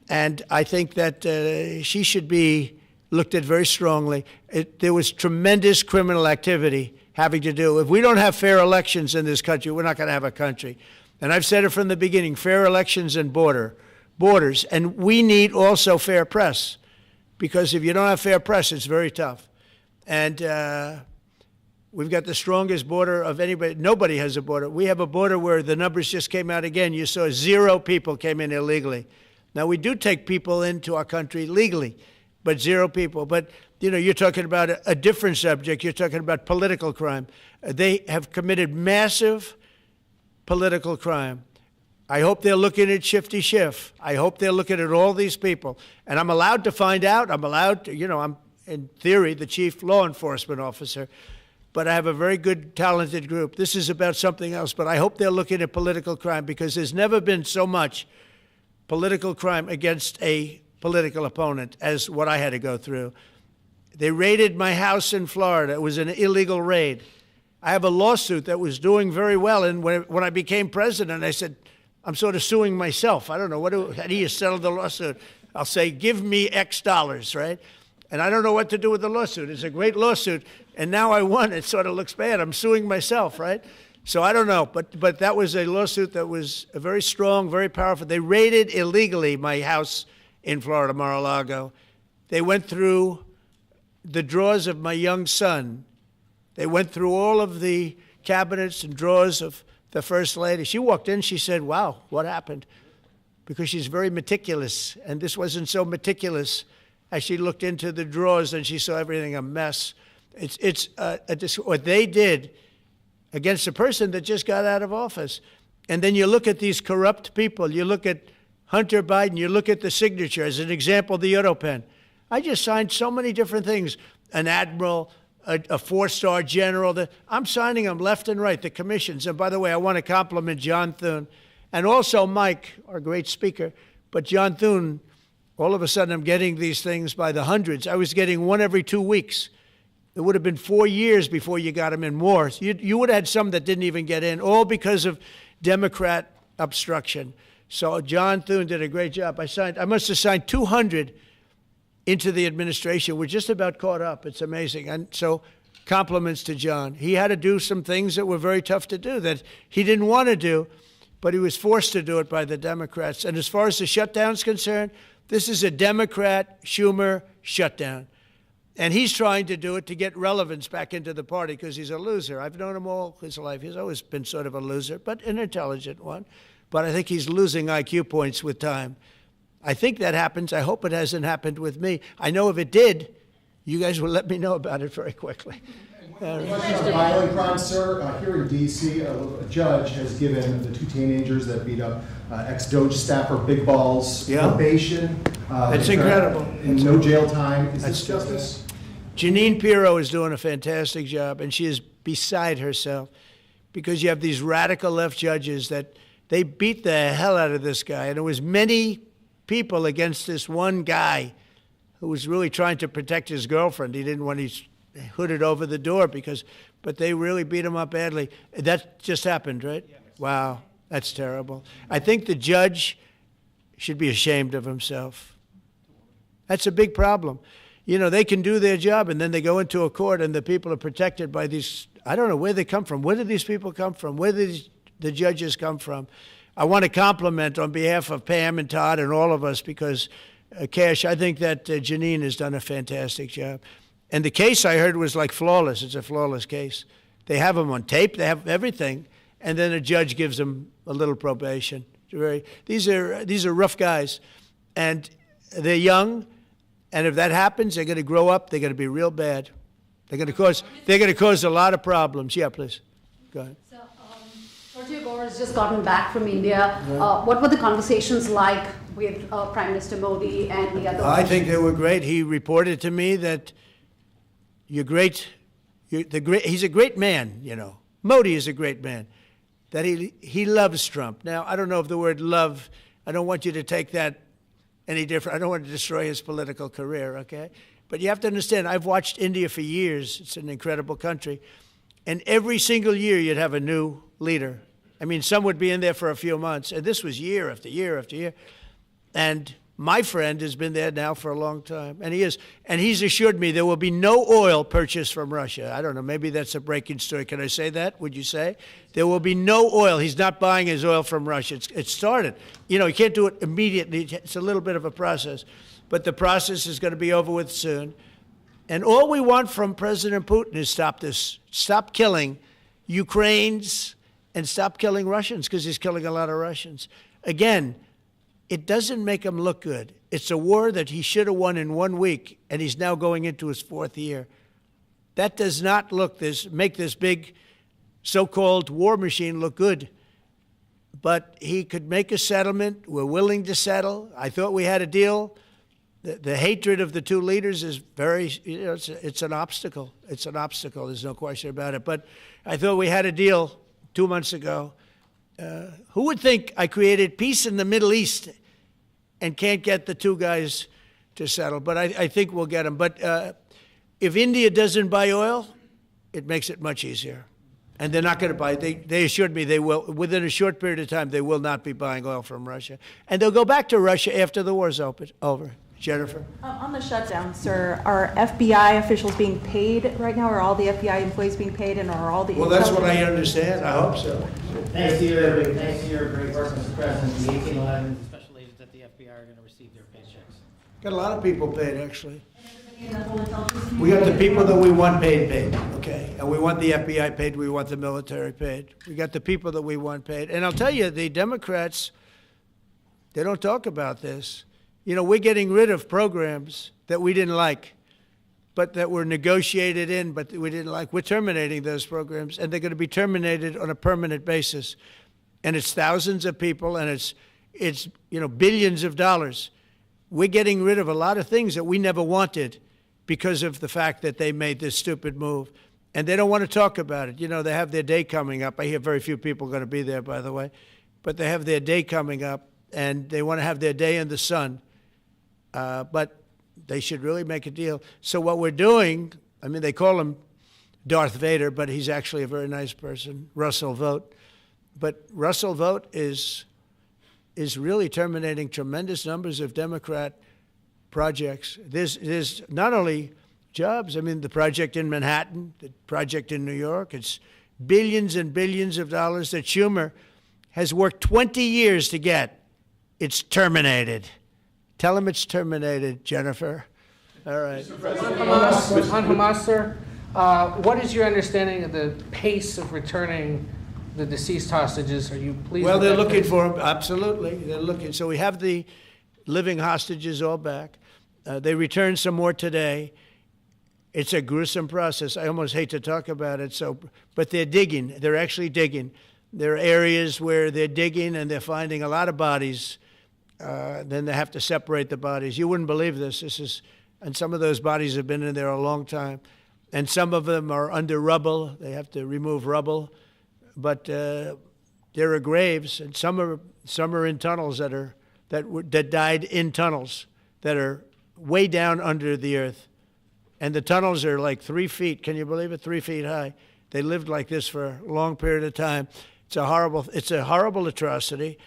And I think that she should be looked at very strongly. There was tremendous criminal activity having to do. If we don't have fair elections in this country, we're not going to have a country. And I've said it from the beginning, fair elections and borders. And we need also fair press, because if you don't have fair press, it's very tough. And we've got the strongest border of anybody. Nobody has a border. We have a border where the numbers just came out again. You saw 0 people came in illegally. Now, we do take people into our country legally, but 0 people. But you're talking about a different subject. You're talking about political crime. They have committed massive political crime. I hope they're looking at Shifty Schiff. I hope they're looking at all these people. And I'm allowed to find out. I'm allowed to, I'm, in theory, the chief law enforcement officer. But I have a very good, talented group. This is about something else. But I hope they're looking at political crime, because there's never been so much political crime against a political opponent as what I had to go through. They raided my house in Florida. It was an illegal raid. I have a lawsuit that was doing very well, and when I became president, I said, I'm sort of suing myself. I don't know, how do you settle the lawsuit? I'll say, give me X dollars, right? And I don't know what to do with the lawsuit. It's a great lawsuit, and now I won. It sort of looks bad. I'm suing myself, right? So I don't know, but that was a lawsuit that was very strong, very powerful. They raided illegally my house in Florida, Mar-a-Lago. They went through the drawers of my young son. They went through all of the cabinets and drawers of the First Lady. She walked in, she said, wow, what happened? Because she's very meticulous, and this wasn't so meticulous. As she looked into the drawers and she saw everything a mess. It's what they did against a person that just got out of office. And then you look at these corrupt people. You look at Hunter Biden. You look at the signature. As an example, the Europen. I just signed so many different things. An admiral, a 4-star general. I'm signing them left and right, the commissions. And by the way, I want to compliment John Thune. And also Mike, our great speaker. But John Thune, all of a sudden I'm getting these things by the hundreds. I was getting one every 2 weeks. It would have been 4 years before you got them in more. You would have had some that didn't even get in, all because of Democrat obstruction. So John Thune did a great job. I must have signed 200 into the administration. We're just about caught up. It's amazing. And so compliments to John. He had to do some things that were very tough to do, that he didn't want to do, but he was forced to do it by the Democrats. And as far as the shutdown's concerned, this is a Democrat Schumer shutdown. And he's trying to do it to get relevance back into the party because he's a loser. I've known him all his life. He's always been sort of a loser, but an intelligent one. But I think he's losing IQ points with time. I think that happens. I hope it hasn't happened with me. I know if it did, you guys will let me know about it very quickly. Question on violent crime, sir. Here in D.C., a judge has given the two teenagers that beat up ex-Doge staffer Big Balls probation. That's incredible. And no jail time. Is this justice? Jeanine Pirro is doing a fantastic job, and she is beside herself because you have these radical left judges that they beat the hell out of this guy. And there was many people against this one guy who was really trying to protect his girlfriend. He didn't want his hooded over the door but they really beat him up badly. That just happened, right? Yes. Wow, that's terrible. I think the judge should be ashamed of himself. That's a big problem. You know, they can do their job and then they go into a court and the people are protected by these, I don't know where they come from. Where do these people come from? Where do the judges come from? I want to compliment on behalf of Pam and Todd and all of us because, Kash, I think that Jeanine has done a fantastic job. And the case I heard was like flawless. It's a flawless case. They have them on tape. They have everything. And then a judge gives them a little probation. These are rough guys. And they're young. And if that happens, they're going to grow up. They're going to be real bad. They're going to cause a lot of problems. Yeah, please. Go ahead. So, Sergio Gore has just gotten back from India. What were the conversations like with Prime Minister Modi and the other? I think they were great. He reported to me that he's a great man, you know. Modi is a great man. That he loves Trump. Now, I don't know if the word love, I don't want you to take that any different. I don't want to destroy his political career, okay? But you have to understand, I've watched India for years. It's an incredible country. And every single year you'd have a new leader. I mean, some would be in there for a few months. And this was year after year after year. And my friend has been there now for a long time, and he's assured me there will be no oil purchased from Russia. I don't know, maybe that's a breaking story. Can I say that? Would you say? There will be no oil. He's not buying his oil from Russia. It started. You know, you can't do it immediately. It's a little bit of a process, but the process is going to be over with soon. And all we want from President Putin is stop killing Ukrainians and stop killing Russians, because he's killing a lot of Russians. Again, it doesn't make him look good. It's a war that he should have won in 1 week, and he's now going into his 4th year. That does not make this big so-called war machine look good. But he could make a settlement. We're willing to settle. I thought we had a deal. The hatred of the two leaders is it's an obstacle. It's an obstacle. There's no question about it. But I thought we had a deal 2 months ago. Who would think I created peace in the Middle East and can't get the two guys to settle? But I think we'll get them. But if India doesn't buy oil, it makes it much easier. And they're not going to buy it. They assured me they will. Within a short period of time, they will not be buying oil from Russia. And they'll go back to Russia after the war's over. Jennifer? On the shutdown, sir, are FBI officials being paid right now? Are all the FBI employees being paid, and are all the... Well, that's what I understand. I hope so. Thanks to your great work, Mr. President, the 1811 special agents at the FBI are going to receive their paychecks. Got a lot of people paid, actually. We got the people that we want paid, okay? And we want the FBI paid, we want the military paid. We got the people that we want paid. And I'll tell you, the Democrats, they don't talk about this. You know, we're getting rid of programs that we didn't like, but that were negotiated in, but we didn't like. We're terminating those programs, and they're going to be terminated on a permanent basis. And it's thousands of people, and it's billions of dollars. We're getting rid of a lot of things that we never wanted because of the fact that they made this stupid move. And they don't want to talk about it. You know, they have their day coming up. I hear very few people are going to be there, by the way. But they have their day coming up, and they want to have their day in the sun. But they should really make a deal. So what we're doing, I mean, they call him Darth Vader, but he's actually a very nice person, Russell Vogt. But Russell Vogt is really terminating tremendous numbers of Democrat projects. There's not only jobs, I mean, the project in Manhattan, the project in New York, it's billions and billions of dollars that Schumer has worked 20 years to get. It's terminated. Tell him it's terminated, Jennifer. All right. On Hamas, sir, what is your understanding of the pace of returning the deceased hostages? Are you pleased? Well, with they're that looking pace? for them. Absolutely, they're looking. So we have the living hostages all back. They returned some more today. It's a gruesome process. I almost hate to talk about it. But they're digging. They're actually digging. There are areas where they're digging and they're finding a lot of bodies. Then they have to separate the bodies. You wouldn't believe this. And some of those bodies have been in there a long time. And some of them are under rubble. They have to remove rubble. But there are graves, and some are in tunnels that died in tunnels that are way down under the earth. And the tunnels are like 3 feet. Can you believe it? 3 feet high. They lived like this for a long period of time. It's a horrible atrocity.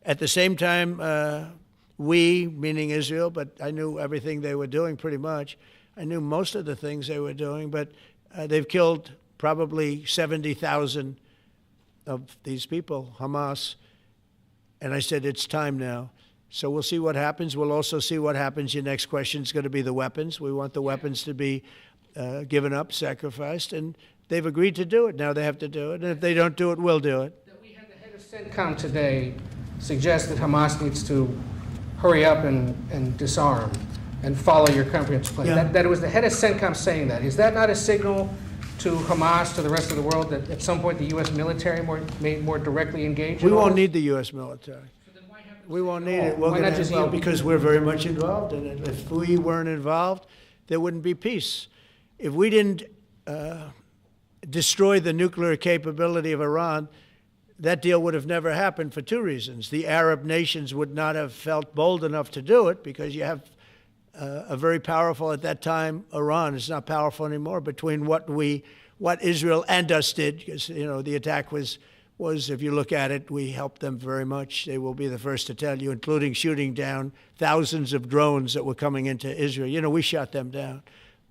At the same time, we, meaning Israel, but I knew everything they were doing pretty much. I knew most of the things they were doing, but they've killed probably 70,000 of these people, Hamas. And I said, it's time now. So we'll see what happens. We'll also see what happens. Your next question is going to be the weapons. We want the weapons to be given up, sacrificed, and they've agreed to do it. Now they have to do it, and if they don't do it, we'll do it. We had the head of CENTCOM today suggest that Hamas needs to hurry up and disarm and follow your comprehensive plan. Yeah. That it was the head of CENTCOM saying that. Is that not a signal to Hamas, to the rest of the world, that at some point the U.S. military may more directly engage? We won't need the U.S. military. We won't need it. Why not just you? Because we're very much involved in it. If we weren't involved, there wouldn't be peace. If we didn't destroy the nuclear capability of Iran, that deal would have never happened for two reasons. The Arab nations would not have felt bold enough to do it because you have a very powerful, at that time, Iran. It's not powerful anymore, between what Israel and us did, because, the attack was, if you look at it, we helped them very much. They will be the first to tell you, including shooting down thousands of drones that were coming into Israel. We shot them down.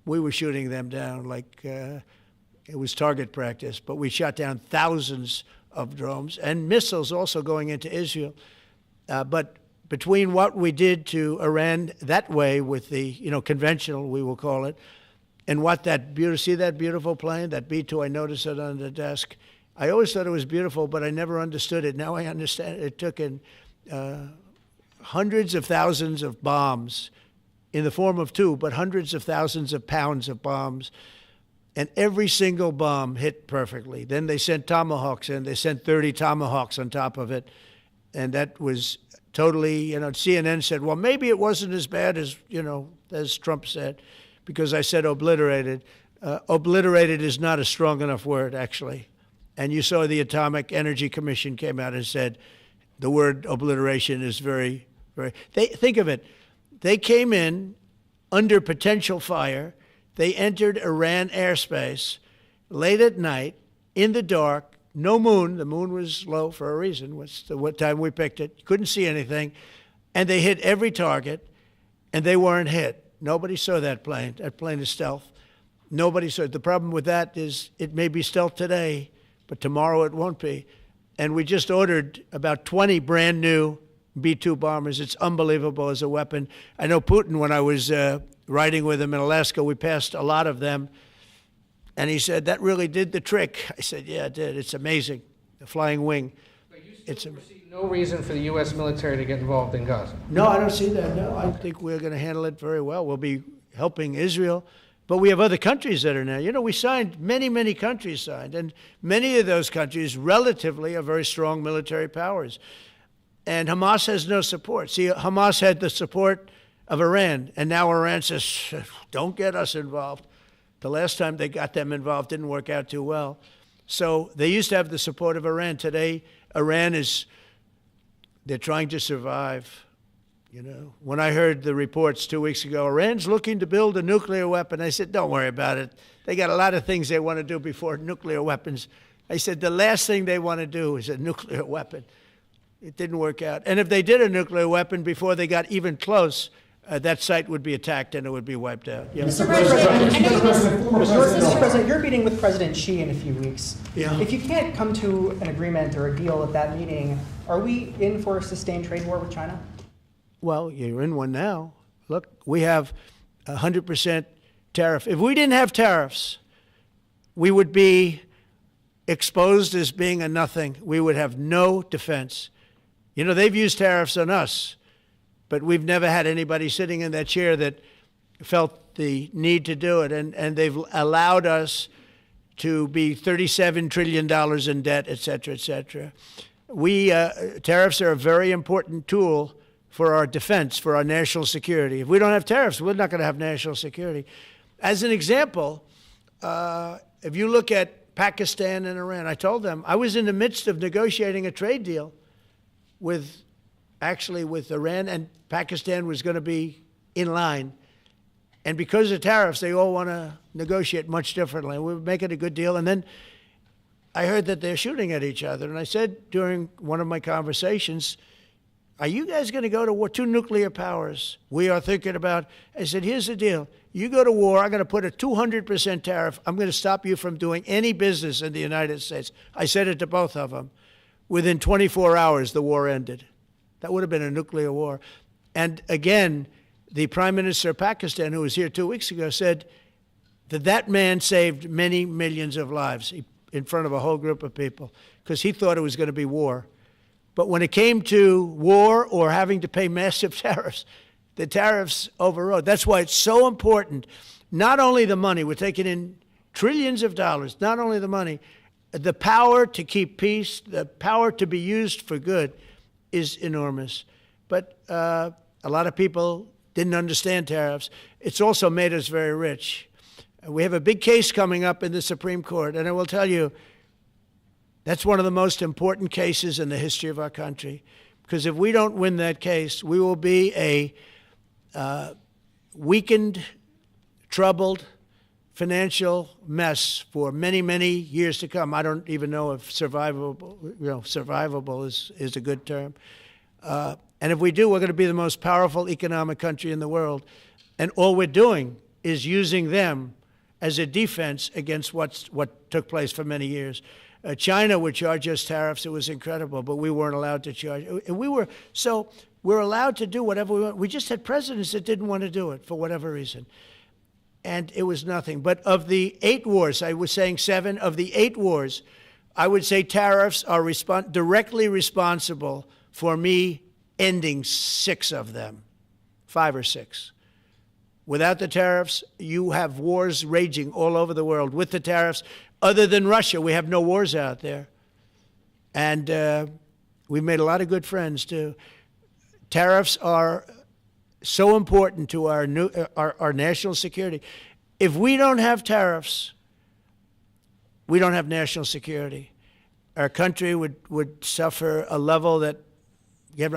We were shooting them down like it was target practice, but we shot down thousands of drones and missiles also going into Israel. But between what we did to Iran that way with the, conventional, we will call it, and what see that beautiful plane, that B-2, I noticed it on the desk. I always thought it was beautiful, but I never understood it. Now I understand it. It took in hundreds of thousands of bombs in the form of two, but hundreds of thousands of pounds of bombs. And every single bomb hit perfectly. Then they sent Tomahawks in. They sent 30 Tomahawks on top of it. And that was totally, CNN said, well, maybe it wasn't as bad as Trump said, because I said obliterated. Obliterated is not a strong enough word, actually. And you saw the Atomic Energy Commission came out and said the word obliteration is very, very... Think of it. They came in under potential fire. They entered Iran airspace late at night, in the dark, no moon. The moon was low for a reason. What time we picked it. Couldn't see anything. And they hit every target, and they weren't hit. Nobody saw that plane. That plane is stealth. Nobody saw it. The problem with that is it may be stealth today, but tomorrow it won't be. And we just ordered about 20 brand new B-2 bombers. It's unbelievable as a weapon. I know Putin, when I was riding with him in Alaska, we passed a lot of them. And he said, that really did the trick. I said, yeah, it did. It's amazing. The flying wing. But you still see no reason for the U.S. military to get involved in Gaza? No, I don't see that. No, I think we're going to handle it very well. We'll be helping Israel. But we have other countries that are now. We signed, many countries signed. And many of those countries relatively are very strong military powers. And Hamas has no support. See, Hamas had the support of Iran. And now Iran says, don't get us involved. The last time they got them involved didn't work out too well. So they used to have the support of Iran. Today, they're trying to survive. When I heard the reports 2 weeks ago, Iran's looking to build a nuclear weapon, I said, don't worry about it. They got a lot of things they want to do before nuclear weapons. I said, the last thing they want to do is a nuclear weapon. It didn't work out. And if they did a nuclear weapon before they got even close, that site would be attacked and it would be wiped out. Yeah. Mr. President, you're meeting with President Xi in a few weeks. Yeah. If you can't come to an agreement or a deal at that meeting, are we in for a sustained trade war with China? Well, you're in one now. Look, we have 100% tariff. If we didn't have tariffs, we would be exposed as being a nothing. We would have no defense. You know, they've used tariffs on us, but we've never had anybody sitting in that chair that felt the need to do it. And they've allowed us to be $37 trillion in debt, et cetera, et cetera. Tariffs are a very important tool for our defense, for our national security. If we don't have tariffs, we're not going to have national security. As an example, if you look at Pakistan and Iran, I told them I was in the midst of negotiating a trade deal with Iran, and Pakistan was going to be in line. And because of tariffs, they all want to negotiate much differently. We're making a good deal. And then I heard that they're shooting at each other. And I said during one of my conversations, are you guys going to go to war? Two nuclear powers. We are thinking about, I said, here's the deal. You go to war, I'm going to put a 200% tariff. I'm going to stop you from doing any business in the United States. I said it to both of them. Within 24 hours, the war ended. That would have been a nuclear war. And again, the Prime Minister of Pakistan, who was here 2 weeks ago, said that that man saved many millions of lives in front of a whole group of people because he thought it was going to be war. But when it came to war or having to pay massive tariffs, the tariffs overrode. That's why it's so important. Not only the money, we're taking in trillions of dollars, not only the money, the power to keep peace, the power to be used for good is enormous. But a lot of people didn't understand tariffs. It's also made us very rich. We have a big case coming up in the Supreme Court, and I will tell you, that's one of the most important cases in the history of our country. Because if we don't win that case, we will be a weakened, troubled, financial mess for many, many years to come. I don't even know if survivable is a good term. And if we do, we're going to be the most powerful economic country in the world. And all we're doing is using them as a defense against what took place for many years. China would charge us tariffs. It was incredible, but we weren't allowed to charge. And we're allowed to do whatever we want. We just had presidents that didn't want to do it for whatever reason. And it was nothing. But of the 8 wars, I was saying 7, of the 8 wars, I would say tariffs are directly responsible for me ending 6 of them, 5 or 6. Without the tariffs, you have wars raging all over the world. With the tariffs, other than Russia, we have no wars out there. And we've made a lot of good friends, too. Tariffs are so important to our national security. If we don't have tariffs, we don't have national security. Our country would suffer a level that,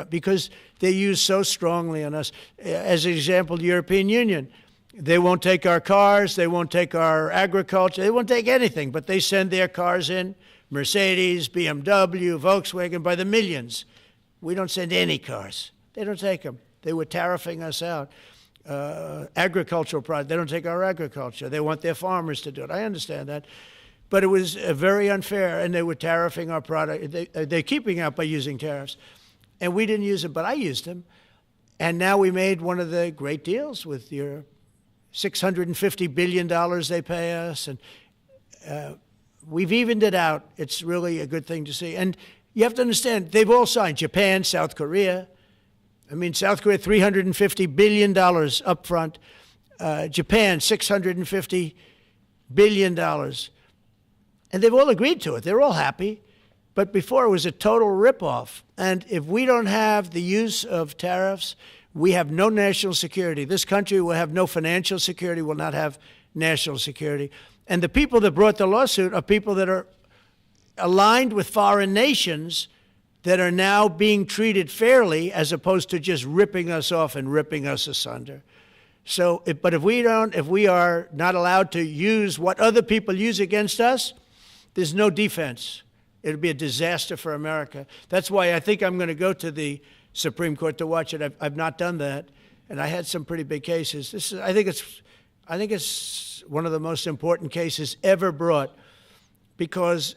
because they use so strongly on us. As an example, the European Union, they won't take our cars, they won't take our agriculture, they won't take anything, but they send their cars in, Mercedes, BMW, Volkswagen, by the millions. We don't send any cars. They don't take them. They were tariffing us out. Agricultural products, they don't take our agriculture. They want their farmers to do it. I understand that. But it was very unfair, and they were tariffing our product. They're keeping out by using tariffs. And we didn't use them, but I used them. And now we made one of the great deals with Europe. $650 billion they pay us, and we've evened it out. It's really a good thing to see. And you have to understand, they've all signed. Japan, South Korea. I mean, South Korea, $350 billion up front. Japan, $650 billion. And they've all agreed to it. They're all happy. But before, it was a total ripoff. And if we don't have the use of tariffs, we have no national security. This country will have no financial security, will not have national security. And the people that brought the lawsuit are people that are aligned with foreign nations that are now being treated fairly as opposed to just ripping us off and ripping us asunder. So, but if we are not allowed to use what other people use against us, there's no defense. It'll be a disaster for America. That's why I think I'm going to go to the Supreme Court to watch it. I've not done that. and I had some pretty big cases. I think it's one of the most important cases ever brought, because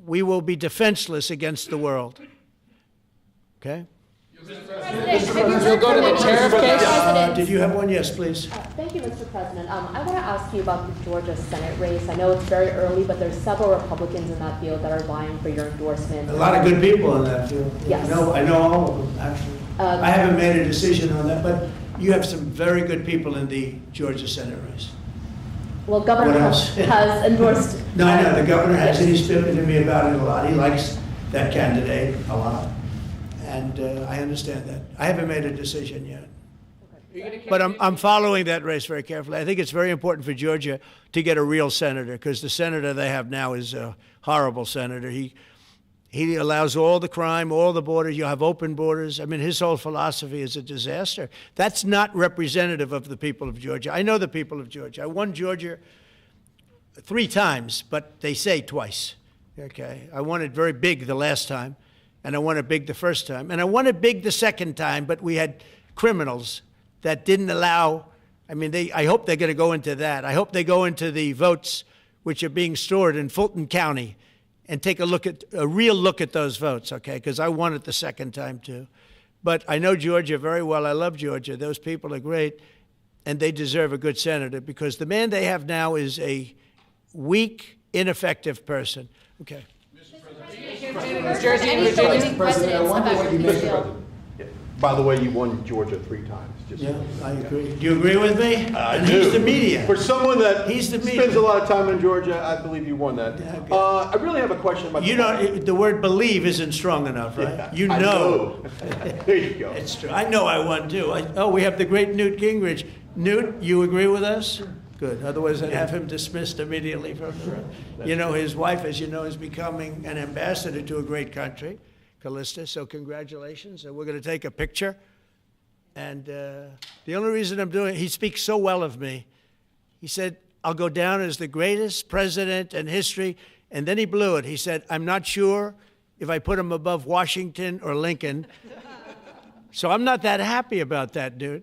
we will be defenseless against the world. Okay? You'll go to the tariff case? Did you have one? Yes, please. Thank you, Mr. President. I want to ask you about the Georgia Senate race. I know it's very early, but there's several Republicans in that field that are vying for your endorsement. A lot of good people in that field. Yes. I know all of them, actually. I haven't made a decision on that, but you have some very good people in the Georgia Senate race. Well, Governor What else? has endorsed. No, I know, the governor has, and he's spoken to me about it a lot. He likes that candidate a lot, and I understand that. I haven't made a decision yet. But I'm following that race very carefully. I think it's very important for Georgia to get a real senator, because the senator they have now is a horrible senator. He allows all the crime, all the borders. You have open borders. I mean, his whole philosophy is a disaster. That's not representative of the people of Georgia. I know the people of Georgia. I won Georgia 3 times, but they say twice. Okay, I won it very big the last time, and I won it big the first time, and I won it big the second time. But we had criminals that didn't allow. I mean, I hope they're going to go into that. I hope they go into the votes which are being stored in Fulton County, and take a real look at those votes, okay? Because I won it the second time too. But I know Georgia very well. I love Georgia. Those people are great, and they deserve a good senator, because the man they have now is a weak, ineffective person. Okay. Mr. President, President, I wonder what you make of it. By the way, you won Georgia 3 times. Yeah, I agree. Do you agree with me? I And do. he's the media. For someone that He's the media. spends a lot of time in Georgia, I believe you won that. Yeah, okay. I really have a question about You know, the word believe isn't strong enough, right? Yeah, You I know. There you go. It's true. I know I won too. We have the great Newt Gingrich. Newt, you agree with us? Good. Otherwise, I'd have him dismissed immediately from the room. You know, his wife, as you know, is becoming an ambassador to a great country, Callista. So congratulations. And we're going to take a picture. And the only reason I'm doing it, he speaks so well of me. He said, I'll go down as the greatest president in history. And then he blew it. He said, I'm not sure if I put him above Washington or Lincoln. So I'm not that happy about that, dude.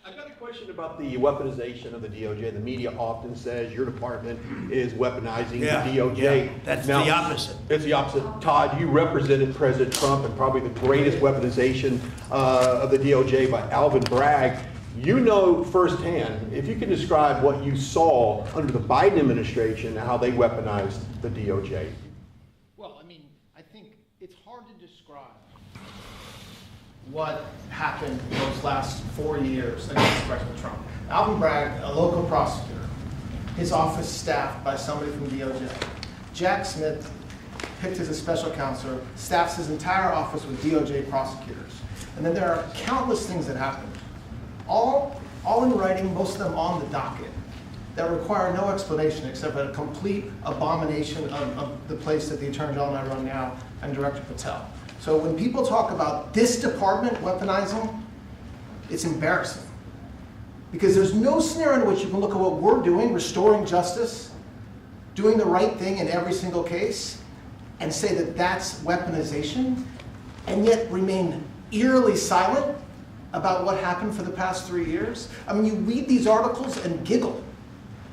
I've got a question about the weaponization of the DOJ. The media often says your department is weaponizing the DOJ. Yeah, that's the opposite. It's the opposite. Todd, you represented President Trump and probably the greatest weaponization of the DOJ by Alvin Bragg. You know firsthand, if you can describe what you saw under the Biden administration and how they weaponized the DOJ. Well, I mean, I think it's hard to describe what happened those last 4 years against President Trump. Alvin Bragg, a local prosecutor, his office staffed by somebody from DOJ. Jack Smith picked as a special counsel, staffs his entire office with DOJ prosecutors. And then there are countless things that happened, all in writing, most of them on the docket, that require no explanation except a complete abomination of the place that the Attorney General and I run now, and Director Patel. So when people talk about this department weaponizing, it's embarrassing. Because there's no scenario in which you can look at what we're doing, restoring justice, doing the right thing in every single case, and say that that's weaponization, and yet remain eerily silent about what happened for the past 3 years. I mean, you read these articles and giggle,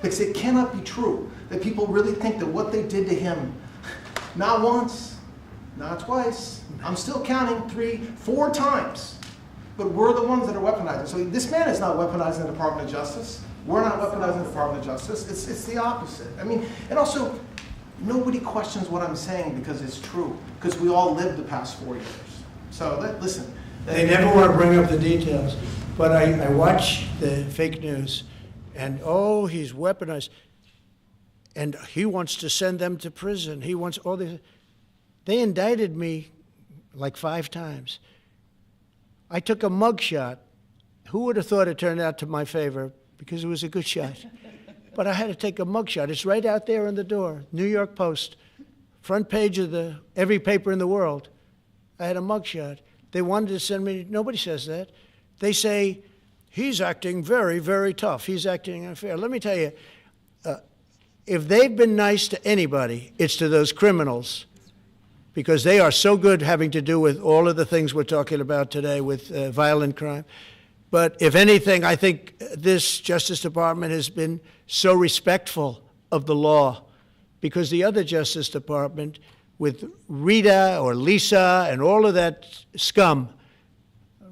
because it cannot be true that people really think that what they did to him, not once, not twice, I'm still counting 3, 4 times, but we're the ones that are weaponizing. So this man is not weaponizing the Department of Justice. We're not weaponizing the Department of Justice. It's the opposite. I mean, and also, nobody questions what I'm saying because it's true, because we all lived the past 4 years. So listen. They never want to bring up the details, but I watch the fake news, and he's weaponized, and he wants to send them to prison. He wants all this. They indicted me like 5 times. I took a mug shot. Who would have thought it turned out to my favor? Because it was a good shot. But I had to take a mug shot. It's right out there on the door. New York Post, front page of every paper in the world. I had a mug shot. They wanted to send me, nobody says that. They say, he's acting very, very tough. He's acting unfair. Let me tell you, if they've been nice to anybody, it's to those criminals, because they are so good having to do with all of the things we're talking about today with violent crime. But if anything, I think this Justice Department has been so respectful of the law, because the other Justice Department, with Rita or Lisa and all of that scum,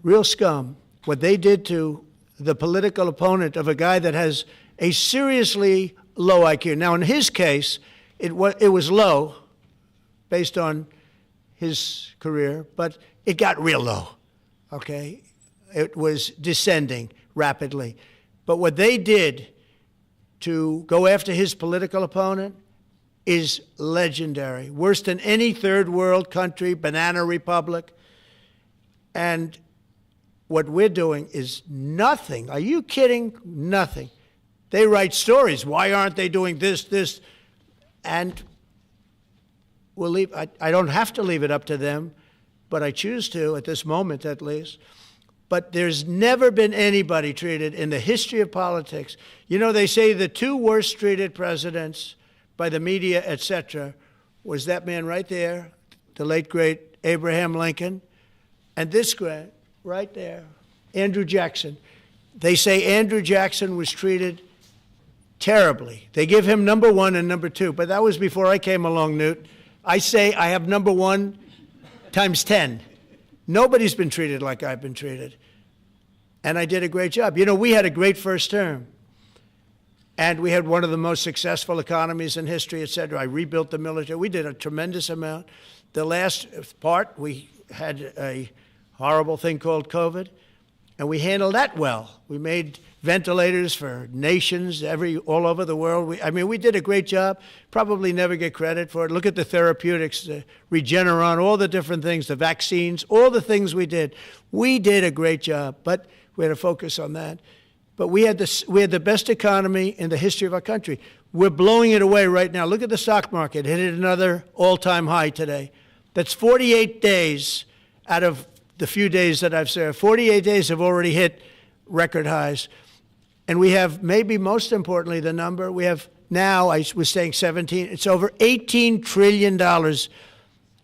real scum, what they did to the political opponent of a guy that has a seriously low IQ. Now, in his case, it was low based on his career, but it got real low, okay? It was descending rapidly. But what they did to go after his political opponent is legendary, worse than any third world country, banana republic. And what we're doing is nothing. Are you kidding? Nothing. They write stories. Why aren't they doing this? And we'll leave. I don't have to leave it up to them, but I choose to at this moment at least. But there's never been anybody treated in the history of politics. You know, they say the two worst treated presidents by the media, etc., was that man right there, the late, great Abraham Lincoln, and this guy right there, Andrew Jackson. They say Andrew Jackson was treated terribly. They give him number one and number two, but that was before I came along, Newt. I say I have number one times 10. Nobody's been treated like I've been treated. And I did a great job. You know, we had a great first term. And we had one of the most successful economies in history, et cetera. I rebuilt the military. We did a tremendous amount. The last part, we had a horrible thing called COVID, and we handled that well. We made ventilators for nations all over the world. We did a great job. Probably never get credit for it. Look at the therapeutics, the Regeneron, all the different things, the vaccines, all the things we did. We did a great job, but we had to focus on that. But we had the best economy in the history of our country. We're blowing it away right now. Look at the stock market. Hit another all-time high today. That's 48 days out of the few days that I've served. 48 days have already hit record highs. And we have, maybe most importantly, the number, we have now, I was saying 17, it's over $18 trillion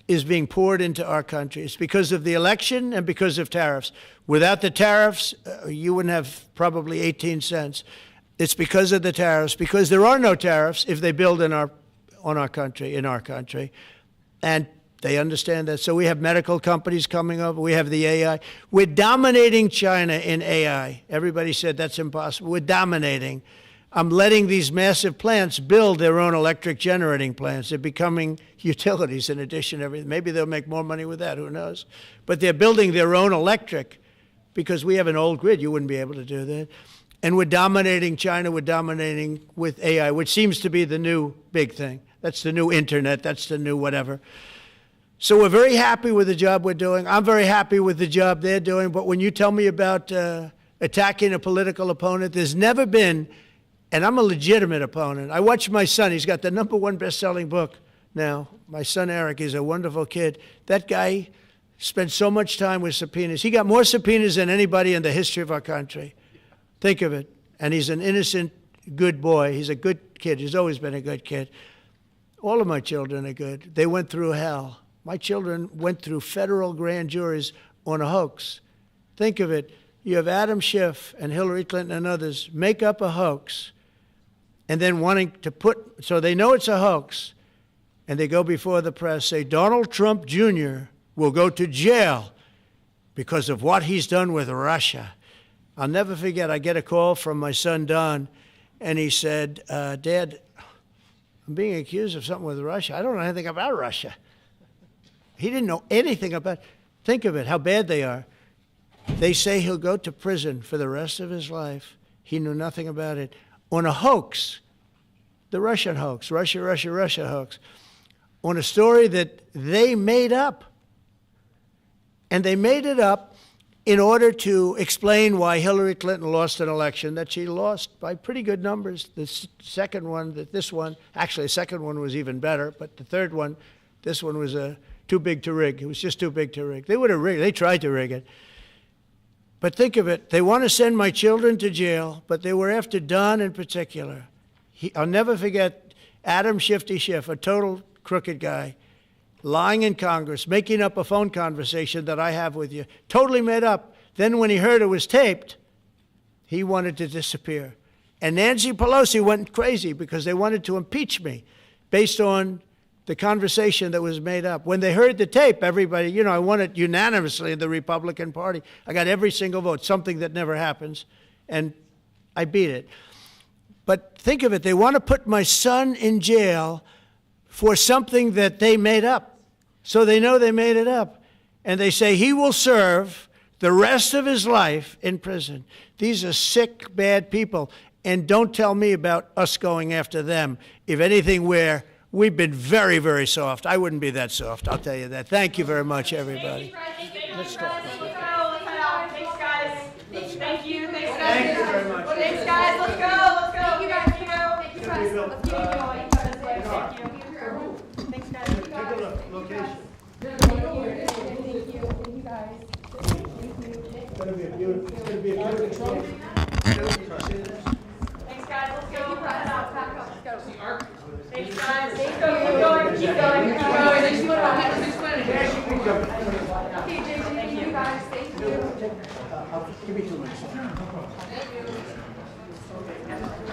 is being poured into our country. It's because of the election and because of tariffs. Without the tariffs, you wouldn't have probably 18 cents. It's because of the tariffs, because there are no tariffs if they build in our country. And they understand that. So we have medical companies coming over. We have the AI. We're dominating China in AI. Everybody said that's impossible. We're dominating. I'm letting these massive plants build their own electric generating plants. They're becoming utilities in addition to everything. Maybe they'll make more money with that. Who knows? But they're building their own electric because we have an old grid. You wouldn't be able to do that. And we're dominating China. We're dominating with AI, which seems to be the new big thing. That's the new internet. That's the new whatever. So we're very happy with the job we're doing. I'm very happy with the job they're doing. But when you tell me about attacking a political opponent, there's never been, and I'm a legitimate opponent. I watch my son. He's got the #1 best-selling book now. My son, Eric, is a wonderful kid. That guy spent so much time with subpoenas. He got more subpoenas than anybody in the history of our country. Think of it. And he's an innocent, good boy. He's a good kid. He's always been a good kid. All of my children are good. They went through hell. My children went through federal grand juries on a hoax. Think of it. You have Adam Schiff and Hillary Clinton and others make up a hoax and then wanting to so they know it's a hoax, and they go before the press, say Donald Trump Jr. will go to jail because of what he's done with Russia. I'll never forget, I get a call from my son, Don, and he said, Dad, I'm being accused of something with Russia. I don't know anything about Russia. He didn't know anything about it. Think of it, how bad they are. They say he'll go to prison for the rest of his life. He knew nothing about it. On a hoax, the Russian hoax, Russia hoax, on a story that they made up. And they made it up in order to explain why Hillary Clinton lost an election that she lost by pretty good numbers. The second one, actually the second one was even better, but the third one, this one was too big to rig. It was just too big to rig. They would have rigged. They tried to rig it. But think of it. They want to send my children to jail, but they were after Don in particular. I'll never forget Adam Shifty Schiff, a total crooked guy, lying in Congress, making up a phone conversation that I have with you, totally made up. Then when he heard it was taped, He wanted to disappear. And Nancy Pelosi went crazy because they wanted to impeach me based on the conversation that was made up. When they heard the tape, everybody, you know, I won it unanimously in the Republican Party. I got every single vote, something that never happens, and I beat it. But think of it, they want to put my son in jail for something that they made up. So they know they made it up. And they say he will serve the rest of his life in prison. These are sick, bad people. And don't tell me about us going after them. If anything, we've been very, very soft. I wouldn't be that soft, I'll tell you that. Thank you very much, everybody. Let's talk. Thanks, guys. Thank you. Thanks, guys. Thank you very much. Thanks, guys. Let's go. Thank you guys. Thank you guys. Let's keep it going. Thank you. Thanks, guys. Take a look, location. Thank you, guys. It's gonna be a beautiful, Thanks, guys. Let's go. Pack up. Let's go. Thanks, guys. Keep going. Keep going. Okay, JJ, thank you guys. Thank you. Give me 2 minutes. Thank you.